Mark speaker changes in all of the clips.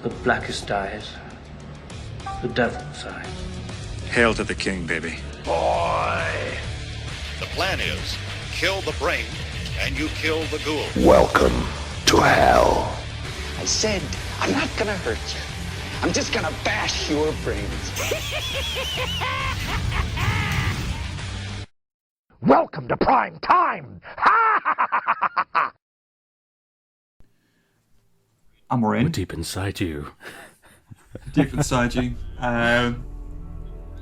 Speaker 1: The blackest dyes. The devil's side.
Speaker 2: Hail to the king, baby.
Speaker 3: Boy! The plan is, kill the brain, and you kill the ghoul.
Speaker 4: Welcome to hell.
Speaker 5: I said, I'm not gonna hurt you. I'm just gonna bash your brains.
Speaker 4: Welcome to prime time.
Speaker 6: And we're in.
Speaker 7: We're deep inside you.
Speaker 6: Deep inside you.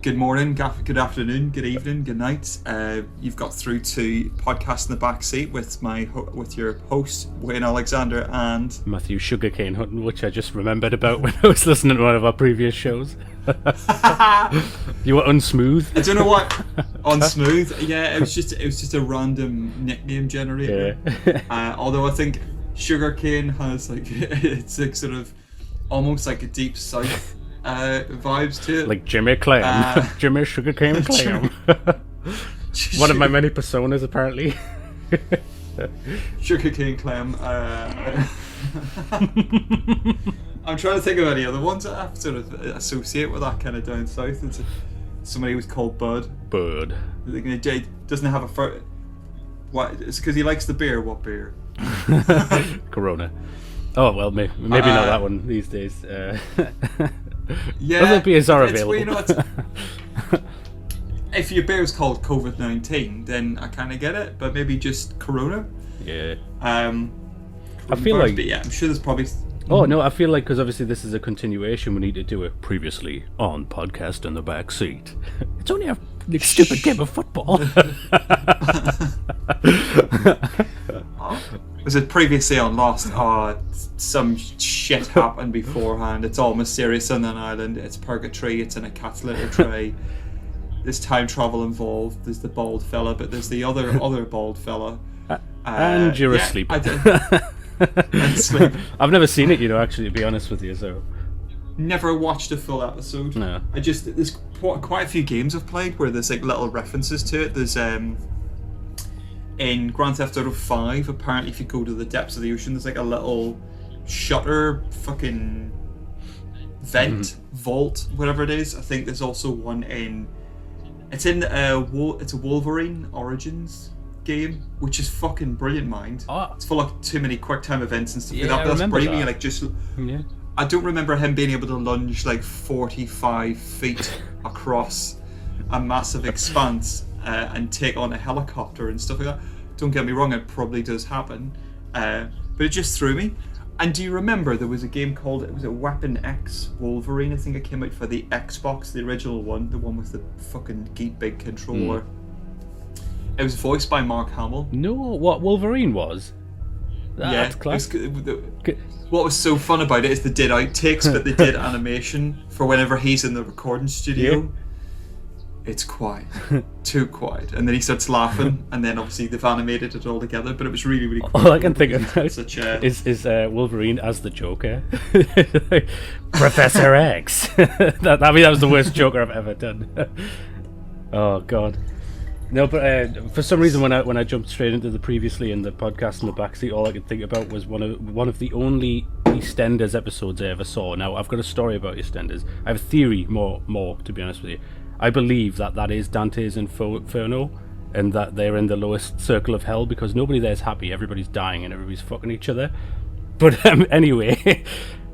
Speaker 6: Good morning, good afternoon, good evening, good night. You've got through to Podcast in the Backseat with your host, Wayne Alexander, and
Speaker 7: Matthew Sugarcane Hutton, which I just remembered about when I was listening to one of our previous shows. You were unsmooth.
Speaker 6: I don't know what unsmooth. Yeah, it was just a random nickname generator. Yeah. Although I think Sugarcane has it's like sort of almost like a deep south vibes to it,
Speaker 7: like Jimmy Clam. Jimmy Sugarcane Clam. One of my many personas, apparently.
Speaker 6: Sugarcane Clam. I'm trying to think of any other ones that I sort of associate with that kind of down south. It's somebody who's called Bud.
Speaker 7: Bud.
Speaker 6: Jay doesn't have a what? It's because he likes the beer. What beer?
Speaker 7: Corona. Oh well, maybe not that one these days.
Speaker 6: Yeah,
Speaker 7: other beers are available.
Speaker 6: If your beer's called COVID-19, then I kind of get it, but maybe just Corona.
Speaker 7: Yeah.
Speaker 6: I
Speaker 7: feel like,
Speaker 6: but yeah, I'm sure there's probably.
Speaker 7: Oh no, I feel like because obviously this is a continuation, we need to do it previously on Podcast in the Backseat. It's only a stupid game of football.
Speaker 6: Was it previously on Lost? Some shit happened beforehand. It's all mysterious on an island. It's purgatory. It's in a cat's litter tray. There's time travel involved. There's the bald fella, but there's the other bald fella.
Speaker 7: And you're asleep.
Speaker 6: I did. And sleep.
Speaker 7: I've never seen it, actually, to be honest with you. So
Speaker 6: never watched a full episode.
Speaker 7: No.
Speaker 6: There's quite a few games I've played where there's like little references to it. There's in Grand Theft Auto 5, apparently if you go to the depths of the ocean, there's like a little shutter fucking vent, vault, whatever it is. I think there's also one it's a Wolverine Origins game, which is fucking brilliant, mind.
Speaker 7: Oh.
Speaker 6: It's full of too many quick time events and stuff
Speaker 7: Yeah,
Speaker 6: like that. That's brilliant.
Speaker 7: that.
Speaker 6: Like just
Speaker 7: Yeah.
Speaker 6: I don't remember him being able to lunge like 45 feet across a massive expanse and take on a helicopter and stuff like that. Don't get me wrong, it probably does happen, but it just threw me. And do you remember there was a game called, was it Weapon X Wolverine? I think it came out for the Xbox, the original one, the one with the fucking big controller. It was voiced by Mark Hamill.
Speaker 7: No, what Wolverine was? That's class.
Speaker 6: What was so fun about it is they did outtakes, but they did animation for whenever he's in the recording studio. Yeah. It's quiet, too quiet, and then he starts laughing, and then obviously they've animated it all together. But it was really, really cool.
Speaker 7: All I can think of is Wolverine as the Joker, Professor X. that was the worst Joker I've ever done. Oh God. No, but for some reason, when I jumped straight into the previously in the podcast in the backseat, all I could think about was one of the only EastEnders episodes I ever saw. Now, I've got a story about EastEnders. I have a theory, more to be honest with you. I believe that is Dante's Inferno, and that they're in the lowest circle of hell because nobody there's happy. Everybody's dying and everybody's fucking each other. But anyway,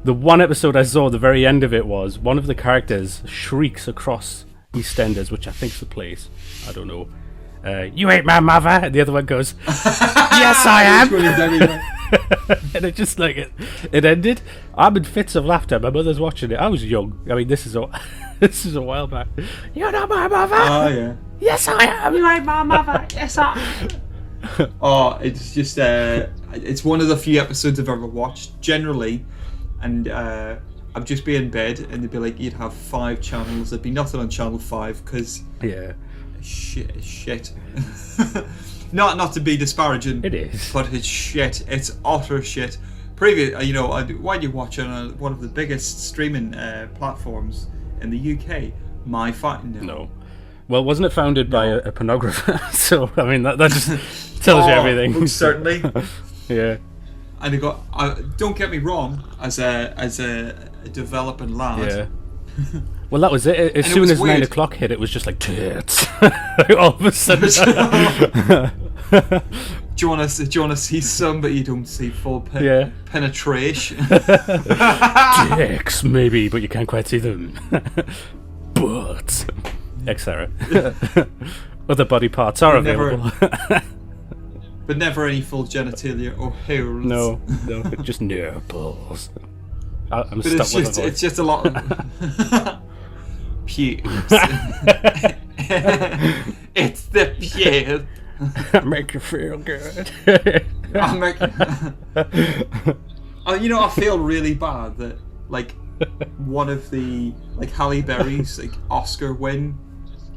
Speaker 7: the one episode I saw, the very end of it was one of the characters shrieks across EastEnders, which I think's the place. I don't know. You ain't my mother, and the other one goes, yes I am. And it just like it ended. I'm in fits of laughter. My mother's watching it. I was young. I mean, this is a while back. You're not my mother.
Speaker 6: Oh yeah.
Speaker 7: Yes I am.
Speaker 6: You ain't my mother. Yes I am. Oh, it's just it's one of the few episodes I've ever watched generally, and I'd just be in bed and they'd be like, you'd have 5 channels. There'd be nothing on channel 5 because shit. Not to be disparaging.
Speaker 7: It is.
Speaker 6: But it's shit. It's utter shit. Why do you watch on one of the biggest streaming platforms in the UK? No.
Speaker 7: Well, wasn't it founded by a pornographer? So, I mean, that just tells you everything.
Speaker 6: Most certainly.
Speaker 7: Yeah.
Speaker 6: And I got. Don't get me wrong, as a developing lad.
Speaker 7: Yeah. Well, that was it. As soon as 9 o'clock hit, it was just like tits. All of a sudden.
Speaker 6: Do you want to see some, but you don't see full penetration?
Speaker 7: Dicks, maybe, but you can't quite see them. But, etc. Other body parts are available.
Speaker 6: But never any full genitalia or hairs.
Speaker 7: No, just nipples. I'm
Speaker 6: but
Speaker 7: stuck with
Speaker 6: it's just a lot of pubes. It's the pubes.
Speaker 7: Make you feel good.
Speaker 6: I feel really bad that like one of the Halle Berry's Oscar win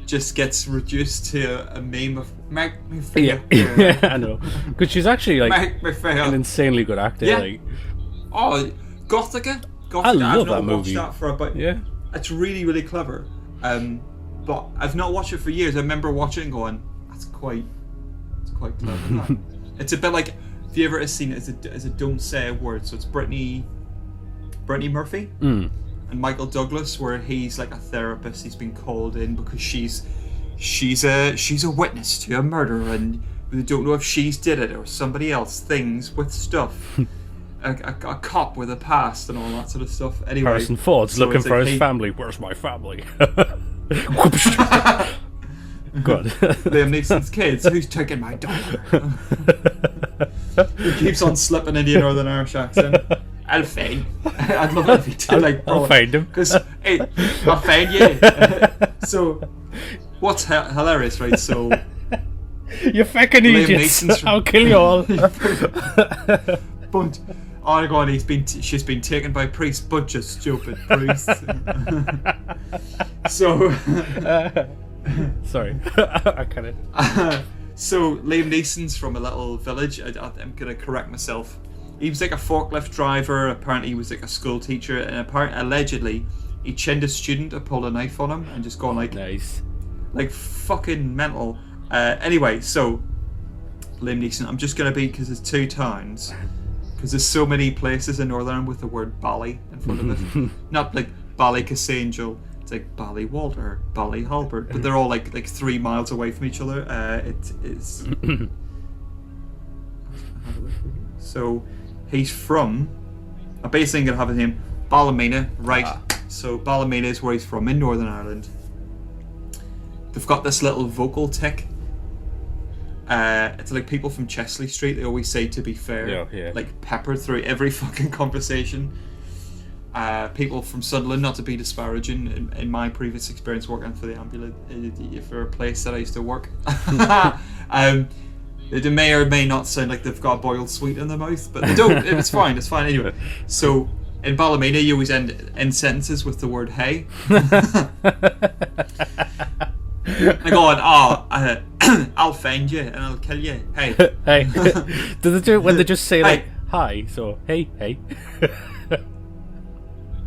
Speaker 6: just gets reduced to a meme of make me feel good.
Speaker 7: Yeah, I know, because she's actually an insanely good actor.
Speaker 6: Yeah. Gothica.
Speaker 7: I love that
Speaker 6: Watched
Speaker 7: movie.
Speaker 6: that for about. Yeah. It's really, really clever. But I've not watched it for years. I remember watching it and going, it's quite clever. It's a bit like, have you ever seen it as a don't say a word? So it's Brittany Murphy and Michael Douglas, where he's like a therapist. He's been called in because she's a witness to a murder, and they don't know if she's did it or somebody else. Things with stuff. A cop with a past and all that sort of stuff. Anyway,
Speaker 7: Harrison Ford's looking for his family. Where's my family? God.
Speaker 6: Liam Neeson's kids. Who's taking my daughter? He keeps on slipping into a Northern Irish accent. I'll find. I'd love it if he did.
Speaker 7: I'll find him.
Speaker 6: Because I'll find you. So, what's hilarious, right? So,
Speaker 7: you fucking idiots! I'll kill you all.
Speaker 6: But oh my god, she's been taken by priests, bunch of stupid priests. So
Speaker 7: sorry, I can't.
Speaker 6: So Liam Neeson's from a little village. I'm gonna correct myself. He was like a forklift driver. Apparently, he was like a school teacher, and allegedly, he chinned a student to pull a knife on him and just gone
Speaker 7: nice,
Speaker 6: like fucking mental. Anyway, so Liam Neeson. I'm just gonna because there's 2 towns. Because there's so many places in Northern Ireland with the word Bally in front of it. Not like Ballycasangel, it's like Ballywalter, Ballyhalbert, but they're all like 3 miles away from each other. It is. So he's from. I'm basically gonna have his name Ballymena, right? So Ballymena is where he's from in Northern Ireland. They've got this little vocal tick. It's like people from Chesley Street, they always say to be fair, like peppered through every fucking conversation. People from Sunderland, not to be disparaging, in my previous experience working for the ambulance, for a place that I used to work, they may or may not sound like they've got boiled sweet in their mouth, but they don't. It's fine anyway. So in Ballymena you always end sentences with the word hey. I go on, I'll find you and I'll kill you. Hey.
Speaker 7: Hey. Do they do it when they just say like hi? So hey.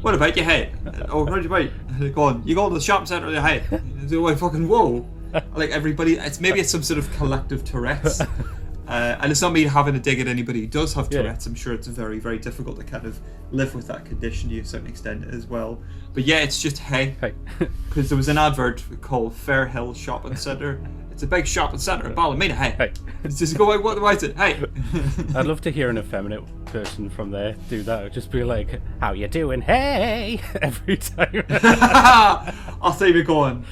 Speaker 6: What about your head? Oh, what about? Go on. You go to the shop centre with your head. Do I fucking whoa? Like everybody, it's some sort of collective Tourette's. And it's not me having a dig at anybody who does have Tourette's. I'm sure it's very, very difficult to kind of live with that condition to a certain extent as well. But yeah, it's just hey. Because there was an advert called Fairhill Shopping Centre. It's a big shopping centre in Ballymena. Hey. It's just go, why is it? Hey.
Speaker 7: I'd love to hear an effeminate person from there do that. It'd just be like, how you doing? Hey. Every time.
Speaker 6: I'll say we're going.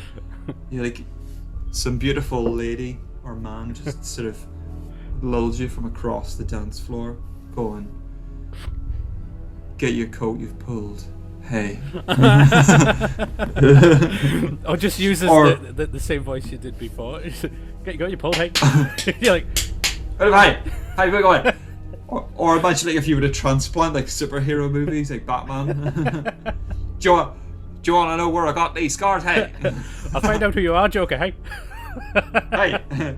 Speaker 6: You're like some beautiful lady or man just sort of lulls you from across the dance floor, going, get your coat you've pulled. Hey.
Speaker 7: Or just uses the same voice you did before. Get your pulled, hey. You're like,
Speaker 6: hey, we're going. Or imagine like if you were to transplant like superhero movies like Batman. Do you want to know where I got these scars? Hey.
Speaker 7: I'll find out who you are, Joker. Hey.
Speaker 6: Hey.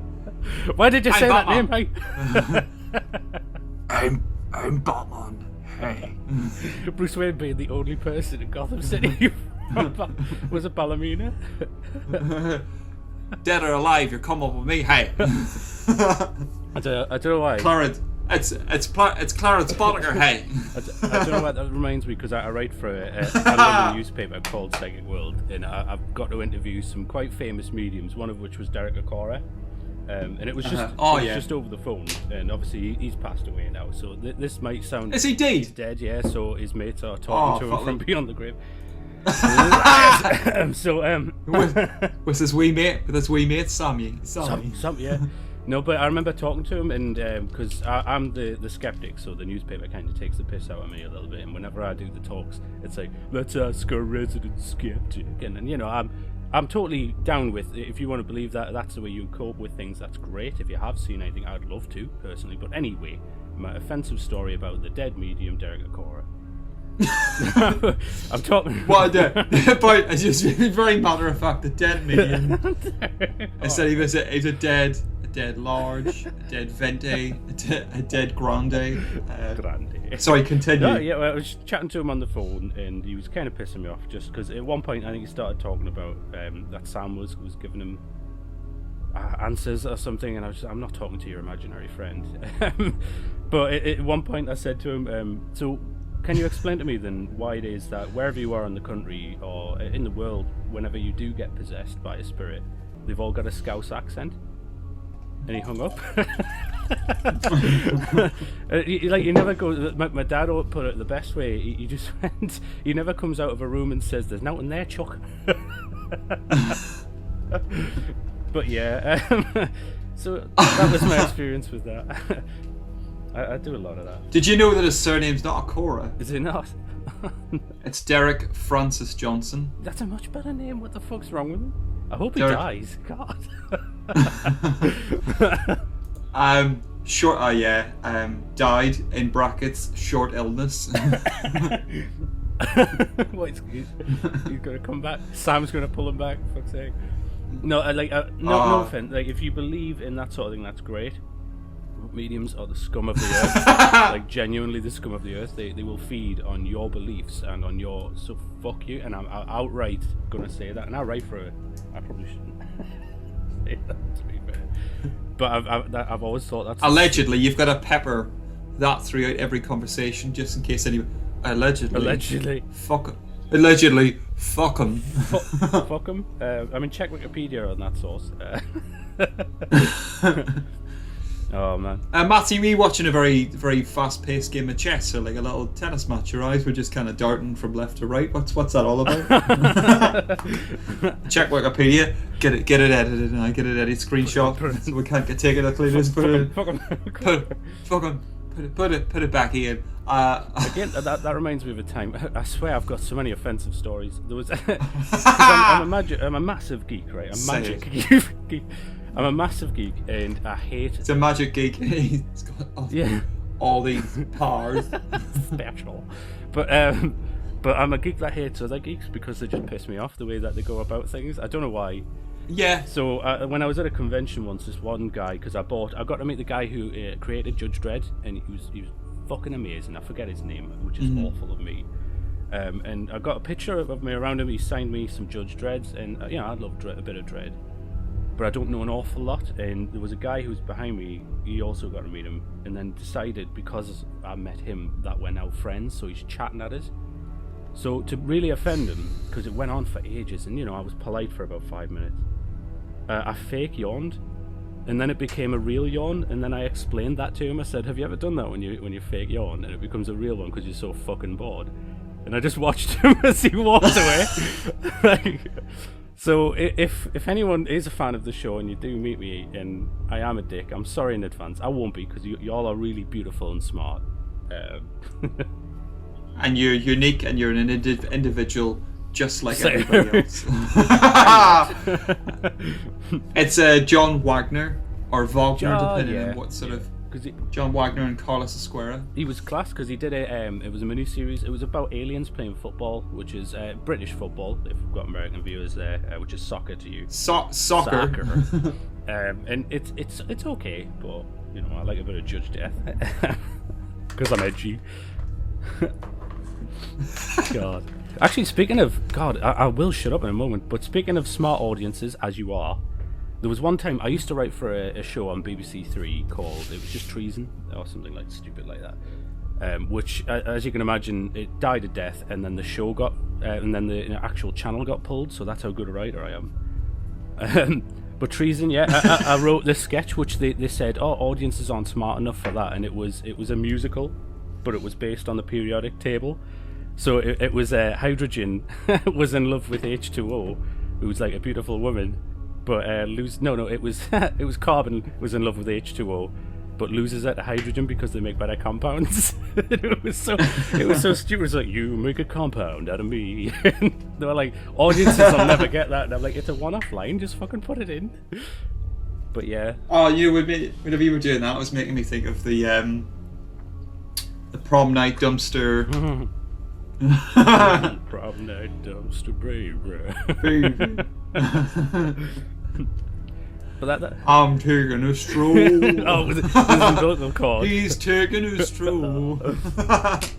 Speaker 7: Why did you say
Speaker 6: Batman.
Speaker 7: that name?
Speaker 6: Hey. I'm Batman. Hey.
Speaker 7: Bruce Wayne being the only person in Gotham City was a Ballymena.
Speaker 6: Dead or alive, you're coming up with me. Hey.
Speaker 7: I don't know why.
Speaker 6: Clarence. It's Clarence Bollinger, hey.
Speaker 7: I don't know what that reminds me, because I write for a London newspaper called Psychic World, and I've got to interview some quite famous mediums, one of which was Derek Okora. And it was just just over the phone, and obviously he's passed away now. So this might sound...
Speaker 6: Is he dead?
Speaker 7: He's dead, yeah. So his mates are talking to him from beyond the grave.
Speaker 6: With his wee mate, Sammy.
Speaker 7: Yeah. No, but I remember talking to him, and because I'm the skeptic, so the newspaper kind of takes the piss out of me a little bit. And whenever I do the talks, it's like, let's ask a resident skeptic, and you know, I'm totally down with, if you want to believe that that's the way you cope with things, that's great. If you have seen anything, I'd love to, personally. But anyway, my offensive story about the dead medium Derek Okora. I'm talking.
Speaker 6: What a dead? But it's just very matter of fact, the dead medium. Instead, he was a dead large, a dead vente, a dead grande. Sorry, continue.
Speaker 7: No, yeah, well, I was chatting to him on the phone, and he was kind of pissing me off, just because at one point I think he started talking about that Sam was giving him answers or something, and I'm not talking to your imaginary friend. But at one point I said to him, so can you explain to me then why it is that wherever you are in the country or in the world, whenever you do get possessed by a spirit, they've all got a Scouse accent? And he hung up. He never goes. My dad put it the best way. He just went. He never comes out of a room and says, "There's nothing there, Chuck." But yeah, so that was my experience with that. I do a lot of that.
Speaker 6: Did you know that his surname's not Okora?
Speaker 7: Is it not?
Speaker 6: It's Derek Francis Johnson.
Speaker 7: That's a much better name. What the fuck's wrong with him? I hope he dies. God.
Speaker 6: Died in brackets, short illness.
Speaker 7: What, he's gonna come back? Sam's gonna pull him back, for fuck's sake. No, no offense. Like, if you believe in that sort of thing, that's great. Mediums are the scum of the earth. Like, genuinely the scum of the earth. They will feed on your beliefs and on your... So fuck you. And I'm outright gonna say that. And I write for it. I probably shouldn't say that, to be fair. But I've always thought that's...
Speaker 6: Allegedly, you've got to pepper that throughout every conversation, just in case anyone... Allegedly. Fuck 'em. Allegedly. Fuck 'em.
Speaker 7: Fuck 'em? I mean, check Wikipedia on that source. Oh man.
Speaker 6: Matty, were you watching a very, very fast-paced game of chess, or like a little tennis match? Your eyes were just kind of darting from left to right. What's that all about? Check Wikipedia. Get it edited, and I get it edited. Screenshot. So we can't take it. Put it back in.
Speaker 7: Again, that reminds me of a time. I swear I've got so many offensive stories. There was. I'm a massive geek, right? I'm a magic geek. I'm a massive geek, and I hate...
Speaker 6: It's a magic geek. He's got all these powers.
Speaker 7: Special. But I'm a geek that hates other geeks because they just piss me off the way that they go about things. I don't know why.
Speaker 6: Yeah.
Speaker 7: So when I was at a convention once, this one guy, because I got to meet the guy who created Judge Dredd, and he was fucking amazing. I forget his name, which is awful of me. And I got a picture of me around him. He signed me some Judge Dredds, and I love a bit of Dredd. But I don't know an awful lot, and there was a guy who was behind me. He also got to meet him, and then decided because I met him that we're now friends. So he's chatting at us. So to really offend him, because it went on for ages, and I was polite for about 5 minutes. I fake yawned, and then it became a real yawn. And then I explained that to him. I said, "Have you ever done that when you fake yawn and it becomes a real one because you're so fucking bored?" And I just watched him as he walked away. So if anyone is a fan of the show and you do meet me and I am a dick, I'm sorry in advance. I won't be, because you all are really beautiful and smart.
Speaker 6: And you're unique, and you're an individual just like everybody else. It's John Wagner or Wagner, depending on what sort of... John Wagner and Carlos Esquerra.
Speaker 7: He was class because he did it was a mini-series. It was about aliens playing football, which is British football, if we've got American viewers there, which is soccer to you.
Speaker 6: Soccer.
Speaker 7: And it's okay, but I like a bit of Judge Death because I'm edgy. God. Actually, speaking of God, I will shut up in a moment. But speaking of smart audiences, as you are, There was one time I used to write for a show on BBC Three called, it was just Treason or something like stupid like that. Which, as you can imagine, it died a death, and then the show got, and then the actual channel got pulled. So that's how good a writer I am. But Treason, yeah, I wrote this sketch which they said, oh, audiences aren't smart enough for that, and it was a musical, but it was based on the periodic table. So it was hydrogen was in love with H2O, who was like a beautiful woman, but it was it was carbon was in love with H2O. But loses out to hydrogen because they make better compounds. it was so stupid. It's like, you make a compound out of me. And they were like, audiences will never get that. And I'm like, it's a one-off line, just fucking put it in. But yeah.
Speaker 6: Oh, whenever you were doing that, it was making me think of the prom night dumpster.
Speaker 7: Prom night dumpster, baby. But that
Speaker 6: I'm taking a stroll.
Speaker 7: Oh, was it umbilical cord?
Speaker 6: He's taking a stroll.
Speaker 7: But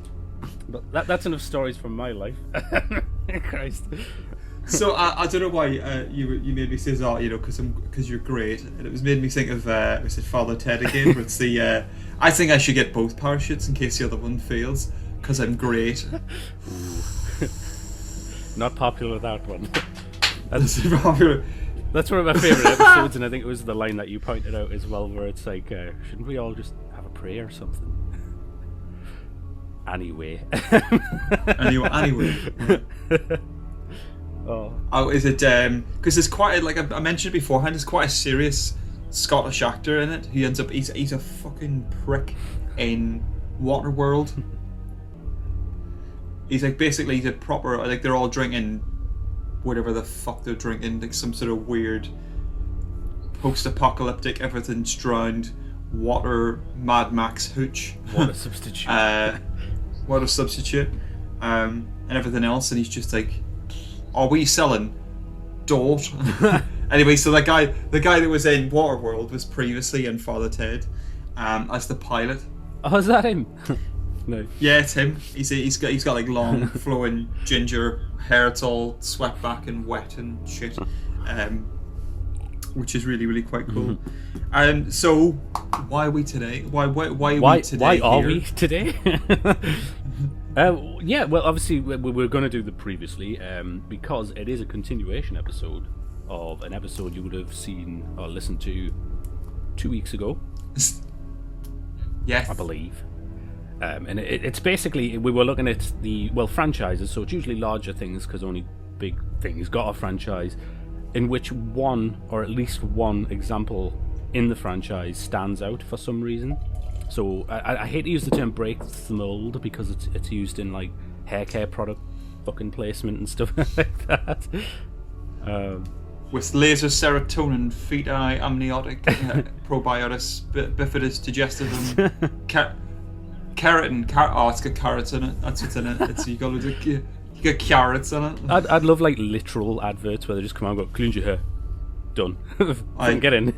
Speaker 7: that's enough stories from my life. Christ.
Speaker 6: So I don't know why you made me say that, because you're great, and it was made me think of was it Father Ted again? Where it's the I think I should get both parachutes in case the other one fails, because I'm great.
Speaker 7: Not popular, that one.
Speaker 6: That's popular.
Speaker 7: That's one of my favourite episodes, and I think it was the line that you pointed out as well, where it's like, shouldn't we all just have a prayer or something? Anyway.
Speaker 6: Anyway. Oh, is it? Because there's quite like I mentioned beforehand, there's quite a serious Scottish actor in it. He ends up he's a fucking prick in Waterworld. He's like basically he's a proper like they're all drinking whatever the fuck they're drinking, like some sort of weird post-apocalyptic, everything's drowned, water Mad Max hooch.
Speaker 7: Water substitute.
Speaker 6: Water substitute. And everything else, and he's just like, are we selling dort? Anyway, so the guy that was in Waterworld was previously in Father Ted as the pilot.
Speaker 7: Oh, is that him? No.
Speaker 6: Yeah, it's him. He's got like long flowing ginger hair. It's all swept back and wet and shit, which is really, really quite cool. So why are we today? Why are we today?
Speaker 7: Why are we today? Yeah, well, obviously we're going to do the previously because it is a continuation episode of an episode you would have seen or listened to 2 weeks ago.
Speaker 6: Yes,
Speaker 7: I believe. And it's basically, we were looking at the franchises, so it's usually larger things because only big things got a franchise, in which one or at least one example in the franchise stands out for some reason. So I hate to use the term breaks the mold because it's used in like hair care product fucking placement and stuff like that.
Speaker 6: With laser serotonin, feti, amniotic, probiotics, bifidus, digestivum, keratin. Oh, it's got carrots in it. That's what's in it. You got carrots in it.
Speaker 7: I'd love like literal adverts where they just come out and go, clean your hair. Done. Get in.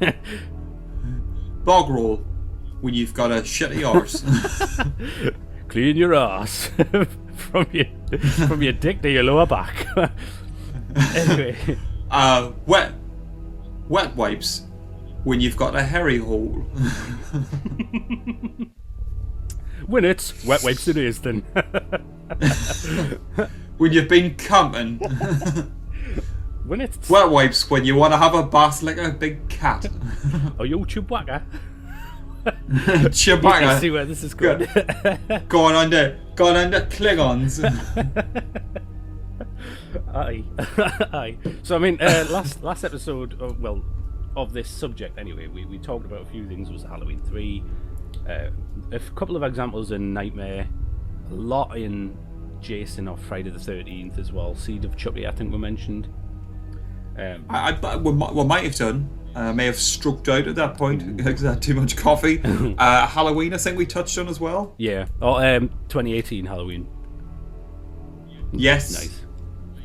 Speaker 6: Bog roll. When you've got a shitty arse.
Speaker 7: Clean your arse from your dick to your lower back. Anyway. Wet wipes when you've got a hairy hole. When it's wet wipes it is then.
Speaker 6: When you've been cumping.
Speaker 7: When it's
Speaker 6: wet wipes when you want to have a bath like a big cat.
Speaker 7: Oh, you Chewbacca.
Speaker 6: Chewbacca.
Speaker 7: You can see where this is going.
Speaker 6: Going under Klingons.
Speaker 7: Aye. So I mean, last episode, of this subject anyway, we talked about a few things. It was Halloween 3, a couple of examples in Nightmare, a lot in Jason or Friday the 13th as well. Seed of Chucky, I think we mentioned.
Speaker 6: We might have done. May have stroked out at that point because I had too much coffee. Halloween, I think we touched on as well.
Speaker 7: Yeah. 2018 Halloween.
Speaker 6: Yes.
Speaker 7: Nice.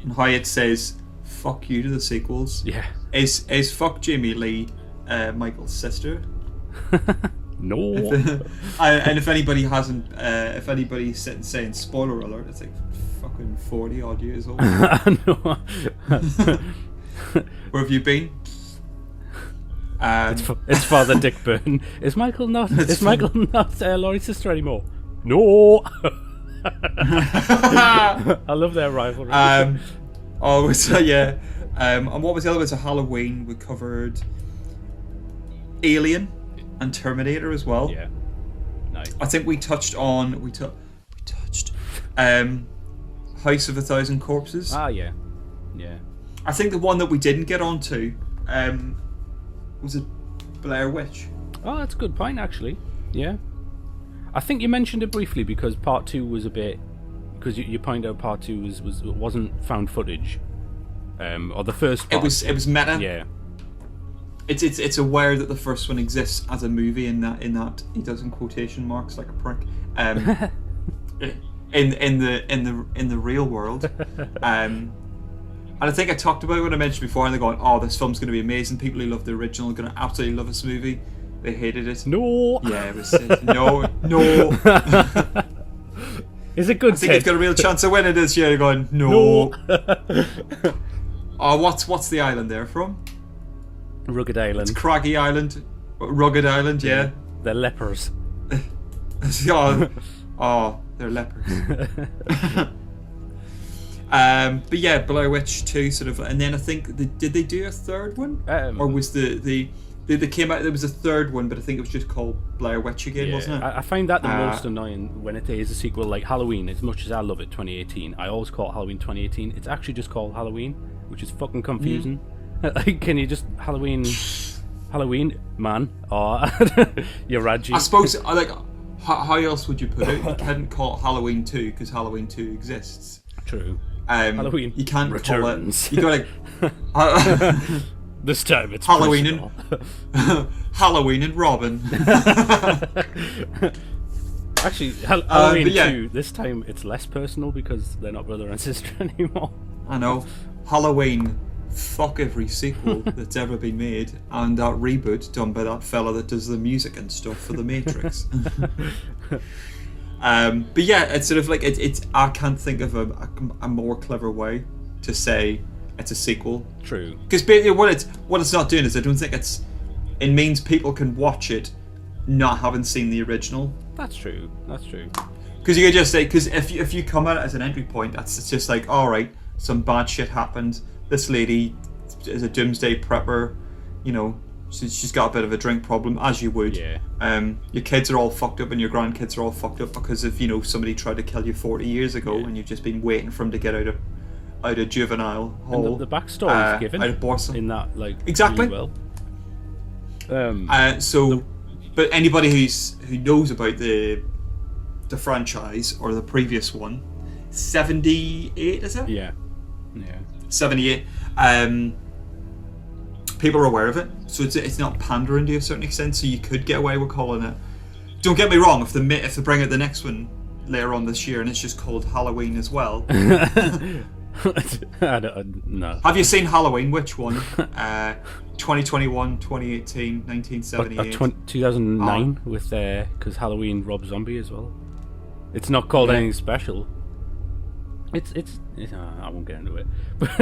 Speaker 6: And how it says "fuck you" to the sequels.
Speaker 7: Yeah.
Speaker 6: Is fuck Jamie Lee Michael's sister?
Speaker 7: No.
Speaker 6: And if anybody hasn't, if anybody's sitting saying spoiler alert, it's like fucking 40 odd years old.
Speaker 7: No.
Speaker 6: Where have you been?
Speaker 7: It's Father Dick Burton. Is Michael not Laurie's sister anymore? No. I love their rivalry.
Speaker 6: And what was the other one? So Halloween, we covered Alien and Terminator as well.
Speaker 7: Yeah. Nice.
Speaker 6: I think we touched House of a Thousand Corpses.
Speaker 7: Ah, yeah. Yeah.
Speaker 6: I think the one that we didn't get onto was it Blair Witch.
Speaker 7: Oh, that's a good point, actually. Yeah. I think you mentioned it briefly because part 2 was a bit... Because you pointed out part 2 wasn't found footage. Or the first part.
Speaker 6: It was meta.
Speaker 7: Yeah.
Speaker 6: It's aware that the first one exists as a movie in that he does in quotation marks like a prick. In the real world. And I think I talked about it when I mentioned before, and they're going, "Oh, this film's going to be amazing. People who love the original are going to absolutely love this movie." They hated it.
Speaker 7: No.
Speaker 6: Yeah, it was no.
Speaker 7: Is it good?
Speaker 6: I think it's got a real chance of winning this year. Going no. Oh, what's the island they're from?
Speaker 7: Rugged Island.
Speaker 6: It's Craggy Island. Rugged Island, yeah.
Speaker 7: They're lepers.
Speaker 6: Oh, they're lepers. But yeah, Blair Witch 2 sort of, and then I think did they do a third one, or was they came out? There was a third one, but I think it was just called Blair Witch again, wasn't it?
Speaker 7: I find that the most annoying when it is a sequel like Halloween. As much as I love it, 2018, I always call it Halloween 2018. It's actually just called Halloween, which is fucking confusing. Like, can you just Halloween, man? Or you're Raji.
Speaker 6: I suppose how else would you put it? You couldn't call it Halloween 2 because Halloween 2 exists.
Speaker 7: True.
Speaker 6: Halloween. You can't
Speaker 7: returns.
Speaker 6: Call it. You got
Speaker 7: this time it's
Speaker 6: Halloween Halloween and Robin.
Speaker 7: Actually, Halloween 2. This time it's less personal because they're not brother and sister anymore.
Speaker 6: I know. Halloween. Fuck every sequel that's ever been made, and that reboot done by that fella that does the music and stuff for The Matrix. But yeah, it's sort of like it's. I can't think of a more clever way to say it's a sequel.
Speaker 7: True.
Speaker 6: Because what it's not doing is I don't think it means people can watch it not having seen the original.
Speaker 7: That's true.
Speaker 6: Because you could just say, because if you come at it as an entry point, it's just like, all right, some bad shit happened. This lady is a doomsday prepper, you know, she's got a bit of a drink problem, as you would.
Speaker 7: Yeah.
Speaker 6: Your kids are all fucked up and your grandkids are all fucked up because of, you know, somebody tried to kill you 40 years ago and you've just been waiting for him to get out of juvenile hole.
Speaker 7: And the backstory is given
Speaker 6: out of Boston.
Speaker 7: In that, like,
Speaker 6: exactly.
Speaker 7: Really well.
Speaker 6: But anybody who knows about the franchise or the previous one, 78 is it?
Speaker 7: Yeah.
Speaker 6: 78. People are aware of it, so it's not pandering to a certain extent. So you could get away with calling it. Don't get me wrong. If they bring out the next one later on this year and it's just called Halloween as well.
Speaker 7: No.
Speaker 6: Have you seen Halloween? Which one? 2021, 2018, 1978.
Speaker 7: 2009 with because Halloween Rob Zombie as well. It's not called anything special. It's I won't get into it, but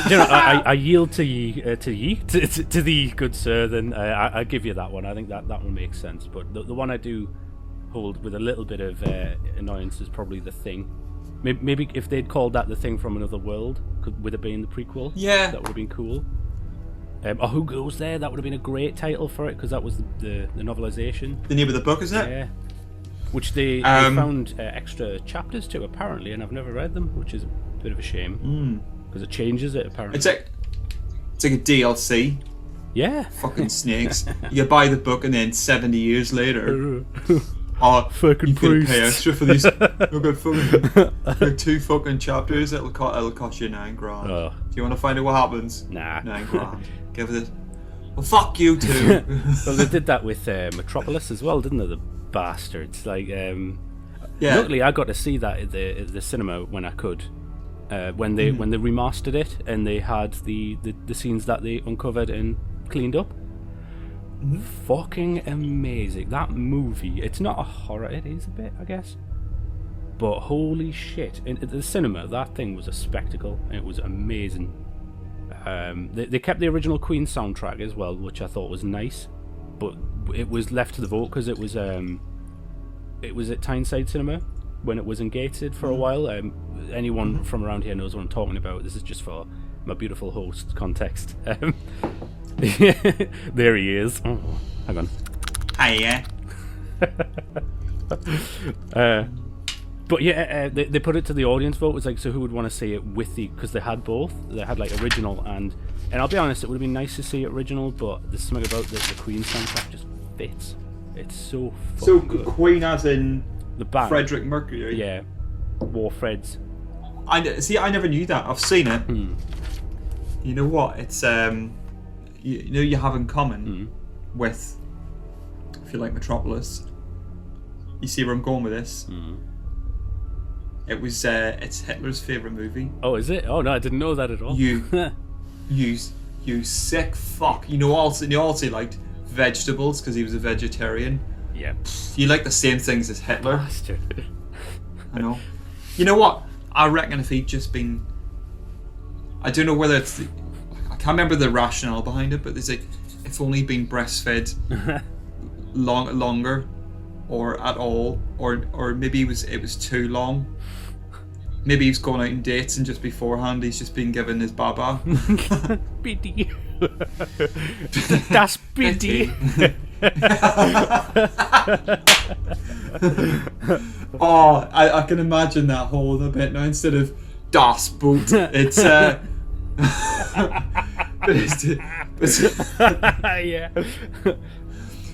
Speaker 7: you know, I yield to the good sir. Then I give you that one. I think that one makes sense. But the one I do hold with a little bit of annoyance is probably The Thing. Maybe if they'd called that The Thing from Another World, would it be in the prequel?
Speaker 6: Yeah,
Speaker 7: that would have been cool. Or Who Goes There? That would have been a great title for it because that was the novelization.
Speaker 6: The name of the book, isn't it?
Speaker 7: Yeah. Which they found extra chapters to apparently, and I've never read them, which is a bit of a shame because it changes it apparently.
Speaker 6: It's like a DLC.
Speaker 7: Yeah.
Speaker 6: Fucking snakes. You buy the book and then 70 years later,
Speaker 7: fucking
Speaker 6: you
Speaker 7: priest.
Speaker 6: pay extra for these. You've got fucking 2 fucking chapters. It'll cost you $9,000.
Speaker 7: Oh.
Speaker 6: Do you want to find out what happens?
Speaker 7: Nah.
Speaker 6: $9,000. Give it. Well, fuck you too.
Speaker 7: Well, they did that with Metropolis as well, didn't they? The bastards. Like,
Speaker 6: yeah.
Speaker 7: Luckily, I got to see that at the cinema when I could. When they remastered it and they had the scenes that they uncovered and cleaned up. Fucking amazing. That movie. It's not a horror. It is a bit, I guess. But holy shit! In the cinema, that thing was a spectacle. And it was amazing. They kept the original Queen soundtrack as well, which I thought was nice, but it was left to the vote because it was at Tyneside Cinema when it was in Gateshead for a while. Anyone from around here knows what I'm talking about. This is just for my beautiful host context. There he is. Oh, hang on.
Speaker 6: Hiya.
Speaker 7: But yeah, they put it to the audience vote. It was like, so who would want to see it with the... Because they had both. They had like original and I'll be honest, it would have been nice to see original, but there's something about the Queen soundtrack just fits. It's so fucking good.
Speaker 6: Queen as in
Speaker 7: the band.
Speaker 6: Frederick Mercury?
Speaker 7: Yeah. War Freds.
Speaker 6: I never knew that. I've seen it. You know what? It's you have in common with, if you like Metropolis. You see where I'm going with this? It was it's Hitler's favourite movie.
Speaker 7: Oh, is it? Oh no, I didn't know that at all.
Speaker 6: You sick fuck. You know also he liked vegetables because he was a vegetarian.
Speaker 7: Yeah.
Speaker 6: You like the same things as Hitler.
Speaker 7: Bastard.
Speaker 6: I know. You know what? I reckon if he'd just been, I don't know whether it's I can't remember the rationale behind it, but there's like, if only been breastfed longer or at all, or maybe it was too long. Maybe he's going out on dates and just beforehand he's just been given his baba.
Speaker 7: Bitte. Das bitte.
Speaker 6: Oh, I can imagine that whole a bit now. Instead of Das Boot, it's
Speaker 7: Yeah.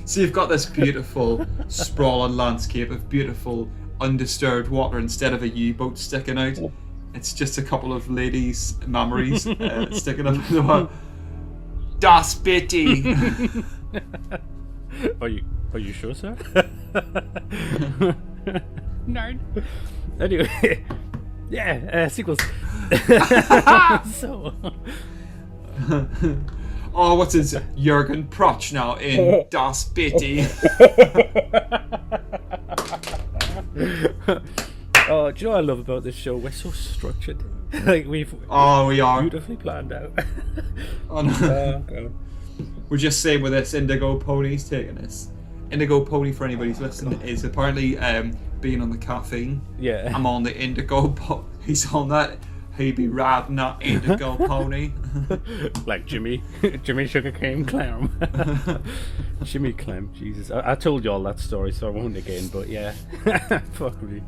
Speaker 6: So you've got this beautiful sprawling landscape of beautiful undisturbed water instead of a U-boat sticking out. It's just a couple of ladies' memories sticking up in the water. Das bitte.
Speaker 7: Are you sure, sir? Nerd. Anyway, yeah, sequels. So.
Speaker 6: Oh, what's his Jürgen Proch now in Das Bitte?
Speaker 7: Oh, do you know what I love about this show? We're so structured. Like we are beautifully planned out.
Speaker 6: Oh, no.
Speaker 7: Oh, God.
Speaker 6: We're just saying with this Indigo Pony's taking this. Indigo Pony, for anybody who's listening, is apparently being on the caffeine.
Speaker 7: Yeah.
Speaker 6: I'm on the Indigo He's on that. He'd be riding that Indigo Pony.
Speaker 7: Like Jimmy Sugarcane Clem. Jimmy Clem, Jesus. I told you all that story, so I won't again, but yeah. Fuck me.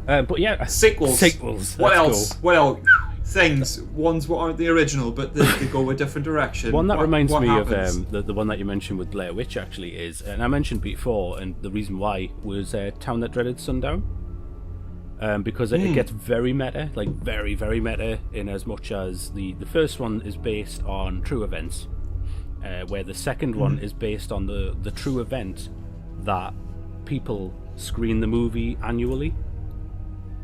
Speaker 7: But yeah.
Speaker 6: Sequels. What else?
Speaker 7: Go.
Speaker 6: What else? Things. Ones what aren't the original, but they go a different direction.
Speaker 7: One that reminds me
Speaker 6: happens?
Speaker 7: of the one that you mentioned with Blair Witch, actually, is, and I mentioned before, and the reason why was Town That Dreaded Sundown. Because it gets very meta, like very, very meta, in as much as the first one is based on true events, where the second one is based on the true event that people screen the movie annually.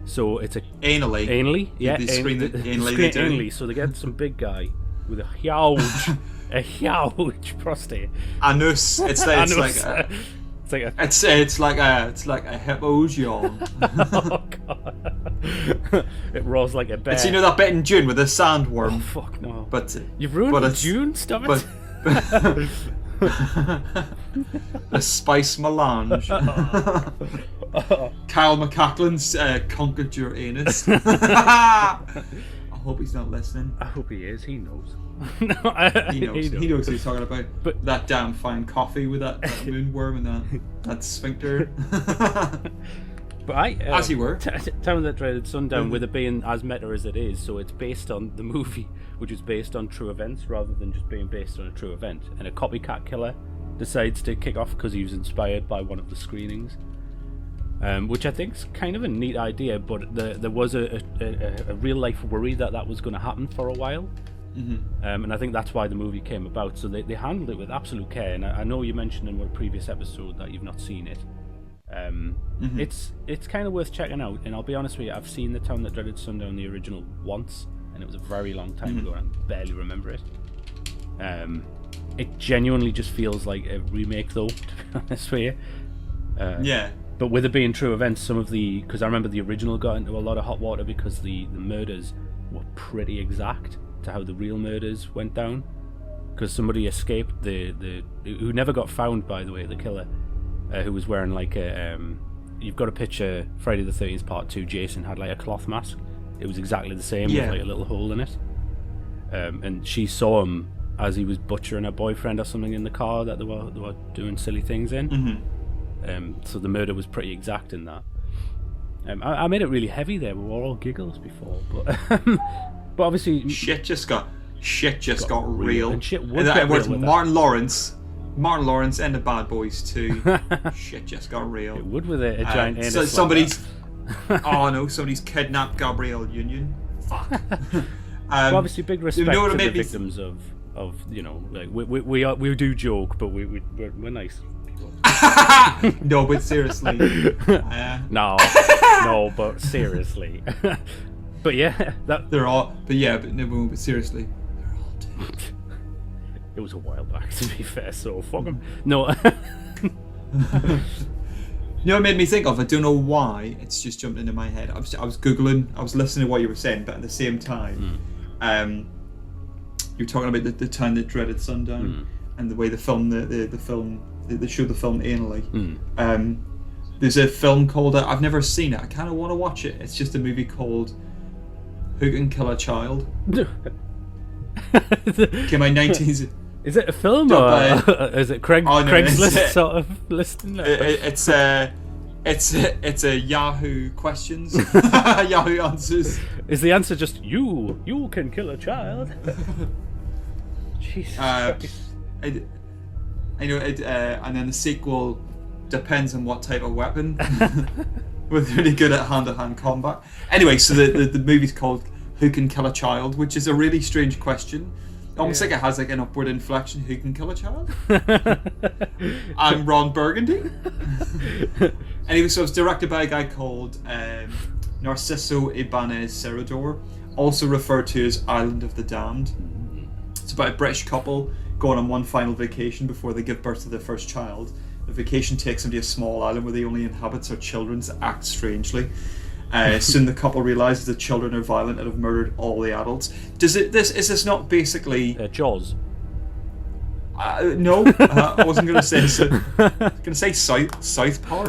Speaker 7: So it's anally, yeah, anally. So they get some big guy with a huge prostate.
Speaker 6: Anus. It's like a hippo's yawn.
Speaker 7: Oh God! It rolls like a bear.
Speaker 6: It's that bit in June with the sandworm.
Speaker 7: Oh fuck no!
Speaker 6: But
Speaker 7: you've ruined June. Stop it.
Speaker 6: A spice melange. Kyle MacLachlan's conquered your anus. I hope he's not listening.
Speaker 7: I hope he is. He knows.
Speaker 6: He knows. He knows what he's talking about. But that damn fine coffee with that moonworm and that sphincter.
Speaker 7: But
Speaker 6: as you were.
Speaker 7: Town That Dreaded Sundown, with it being as meta as it is, so it's based on the movie, which is based on true events rather than just being based on a true event. And a copycat killer decides to kick off because he was inspired by one of the screenings. Which I think is kind of a neat idea, but there was a real life worry that was going to happen for a while. And I think that's why the movie came about. So they handled it with absolute care. And I know you mentioned in a previous episode that you've not seen it. It's kind of worth checking out. And I'll be honest with you, I've seen The Town That Dreaded Sundown, the original, once, and it was a very long time ago, and I barely remember it. It genuinely just feels like a remake, though, to be honest with you.
Speaker 6: Yeah.
Speaker 7: But with it being true events, because I remember the original got into a lot of hot water because the murders were pretty exact to how the real murders went down, because somebody escaped who never got found, by the way, the killer, who was wearing like a you've got a picture, Friday the 13th Part 2, Jason had like a cloth mask. It was exactly the same with like a little hole in it. And she saw him as he was butchering her boyfriend or something in the car that they were doing silly things in. So the murder was pretty exact in that. I made it really heavy there. We were all giggles before, but obviously
Speaker 6: shit just got real.
Speaker 7: And shit would get real with
Speaker 6: Martin Lawrence and the Bad Boys too. Shit just got real.
Speaker 7: It would with a giant anus.
Speaker 6: So somebody's kidnapped Gabrielle Union. Fuck.
Speaker 7: Well, obviously, big respect to the victims of like we do joke, but we're nice people.
Speaker 6: No, but seriously.
Speaker 7: No, but seriously. But yeah,
Speaker 6: but seriously, they're all dead.
Speaker 7: It was a while back, to be fair, so fuck them. No.
Speaker 6: You know what it made me think of? I don't know why, it's just jumped into my head. I was Googling, I was listening to what you were saying, but at the same time, you're talking about the town that dreaded sundown, and the way they showed the film anally. There's a film called, I've never seen it, I kind of want to watch it. It's just a movie called Who Can Kill a Child? Came out 19...
Speaker 7: Is it a film or is it Craigslist sort of listing?
Speaker 6: It's a Yahoo questions, Yahoo answers.
Speaker 7: Is the answer just you can kill a child? Jesus Christ.
Speaker 6: I know it, and then the sequel depends on what type of weapon. We're really good at hand-to-hand combat. Anyway, so the movie's called Who Can Kill a Child, which is a really strange question. Almost like it has like an upward inflection. Who can kill a child? I'm Ron Burgundy. Anyway, so it's directed by a guy called Narciso Ibanez Serrador, also referred to as Island of the Damned. It's about a British couple going on one final vacation before they give birth to their first child. The vacation takes them to a small island where the only inhabitants are children that act strangely. Soon the couple realises the children are violent and have murdered all the adults. Is this not basically
Speaker 7: Jaws?
Speaker 6: No, I wasn't going to say. I was going to say South Park.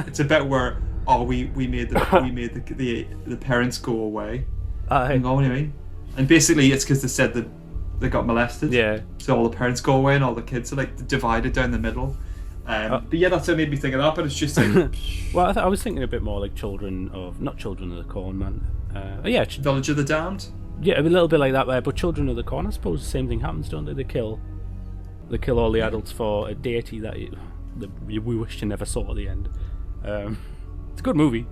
Speaker 6: It's a bit where we made the parents go away. You know what I mean? And basically, it's because they said that they got molested.
Speaker 7: Yeah.
Speaker 6: So all the parents go away and all the kids are like divided down the middle. But yeah, that's what made me think of that. But it's just like,
Speaker 7: well, I was thinking a bit more like not Children of the Corn, man.
Speaker 6: Village of the Damned.
Speaker 7: Yeah, a little bit like that. But Children of the Corn, I suppose the same thing happens, don't they? They kill all the adults for a deity that we wish you never saw at the end. It's a good movie.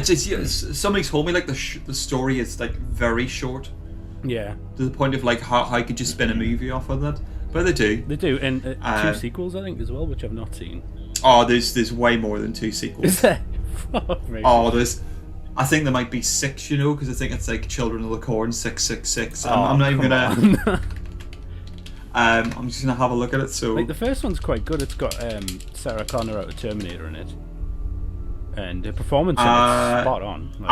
Speaker 6: Somebody's told me like the story is like very short.
Speaker 7: Yeah.
Speaker 6: To the point of like how could you spin a movie off of that? But they do.
Speaker 7: They do, and 2 sequels I think as well, which I've not seen.
Speaker 6: Oh, there's way more than 2 sequels.
Speaker 7: Is there?
Speaker 6: I think there might be 6, because I think it's like Children of the Corn 666.
Speaker 7: Oh,
Speaker 6: I'm not even gonna. I'm just gonna have a look at it. So
Speaker 7: like the first one's quite good. It's got Sarah Connor out of Terminator in it, and the performance in it's spot on. Like,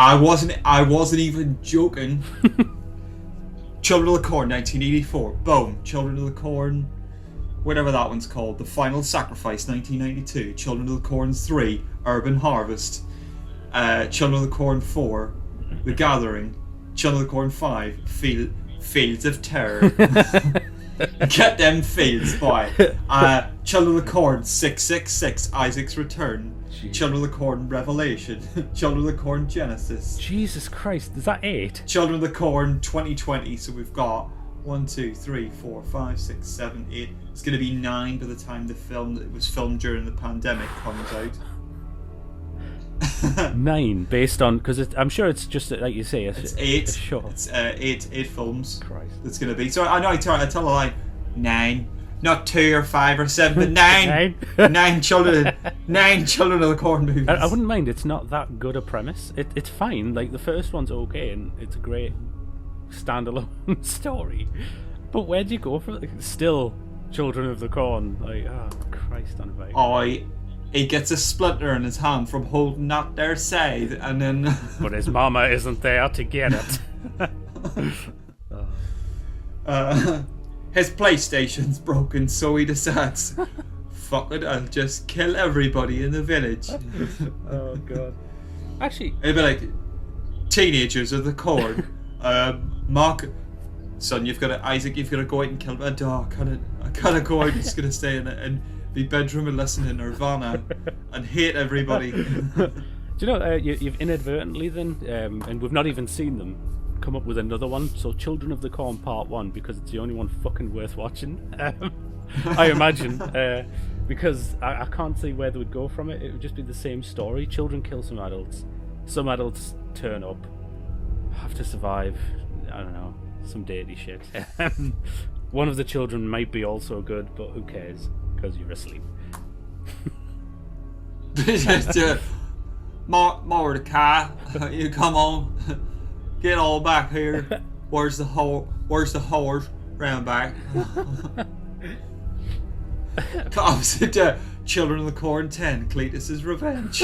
Speaker 6: I wasn't even joking. Children of the Corn 1984. Boom. Children of the Corn, whatever that one's called. The Final Sacrifice 1992. Children of the Corn 3. Urban Harvest. Children of the Corn 4. The Gathering. Children of the Corn 5. Fields of Terror. Get them fields, boy. Children of the Corn 666. Isaac's Return. Jeez. Children of the Corn Revelation. Children of the Corn Genesis.
Speaker 7: Jesus Christ, is that 8?
Speaker 6: Children of the Corn 2020. So we've got 1, 2, 3, 4, 5, 6, 7, 8. It's going to be 9 by the time it was filmed during the pandemic comes out.
Speaker 7: 9 based on, because I'm sure it's just like you say.
Speaker 6: It's 8.
Speaker 7: It's short.
Speaker 6: It's 8 films.
Speaker 7: Christ.
Speaker 6: That's going to be. So I know I tell a lie. 9. Not 2 or 5 or 7, but 9. 9 children. 9 Children of the Corn movies.
Speaker 7: I wouldn't mind. It's not that good a premise. It's fine. Like the first one's okay, and it's a great standalone story. But where do you go from it? Still, Children of the Corn. Like, oh Christ on a bike.
Speaker 6: Oh, he gets a splinter in his hand from holding that their side, and then.
Speaker 7: But his mama isn't there to get it.
Speaker 6: His PlayStation's broken, so he decides, fuck it, I'll just kill everybody in the village.
Speaker 7: Oh god. Actually,
Speaker 6: It'd be like, teenagers of the corn. Mark, son, you've got to go out and kill a dog. I can't go out. I'm just gonna stay in the bedroom and listen to Nirvana and hate everybody.
Speaker 7: do you know you've inadvertently then, and we've not even seen them, come up with another one. So, Children of the Corn Part 1, because it's the only one fucking worth watching. I imagine, because I can't see where they would go from it. It would just be the same story. Children kill some adults. Some adults turn up, have to survive. I don't know, some dirty shit. One of the children might be also good, but who cares? Because you're asleep.
Speaker 6: Mordecai, you come on, get all back here. Where's the horse? Round back. Opposite Children of the Corn 10, Cletus's Revenge.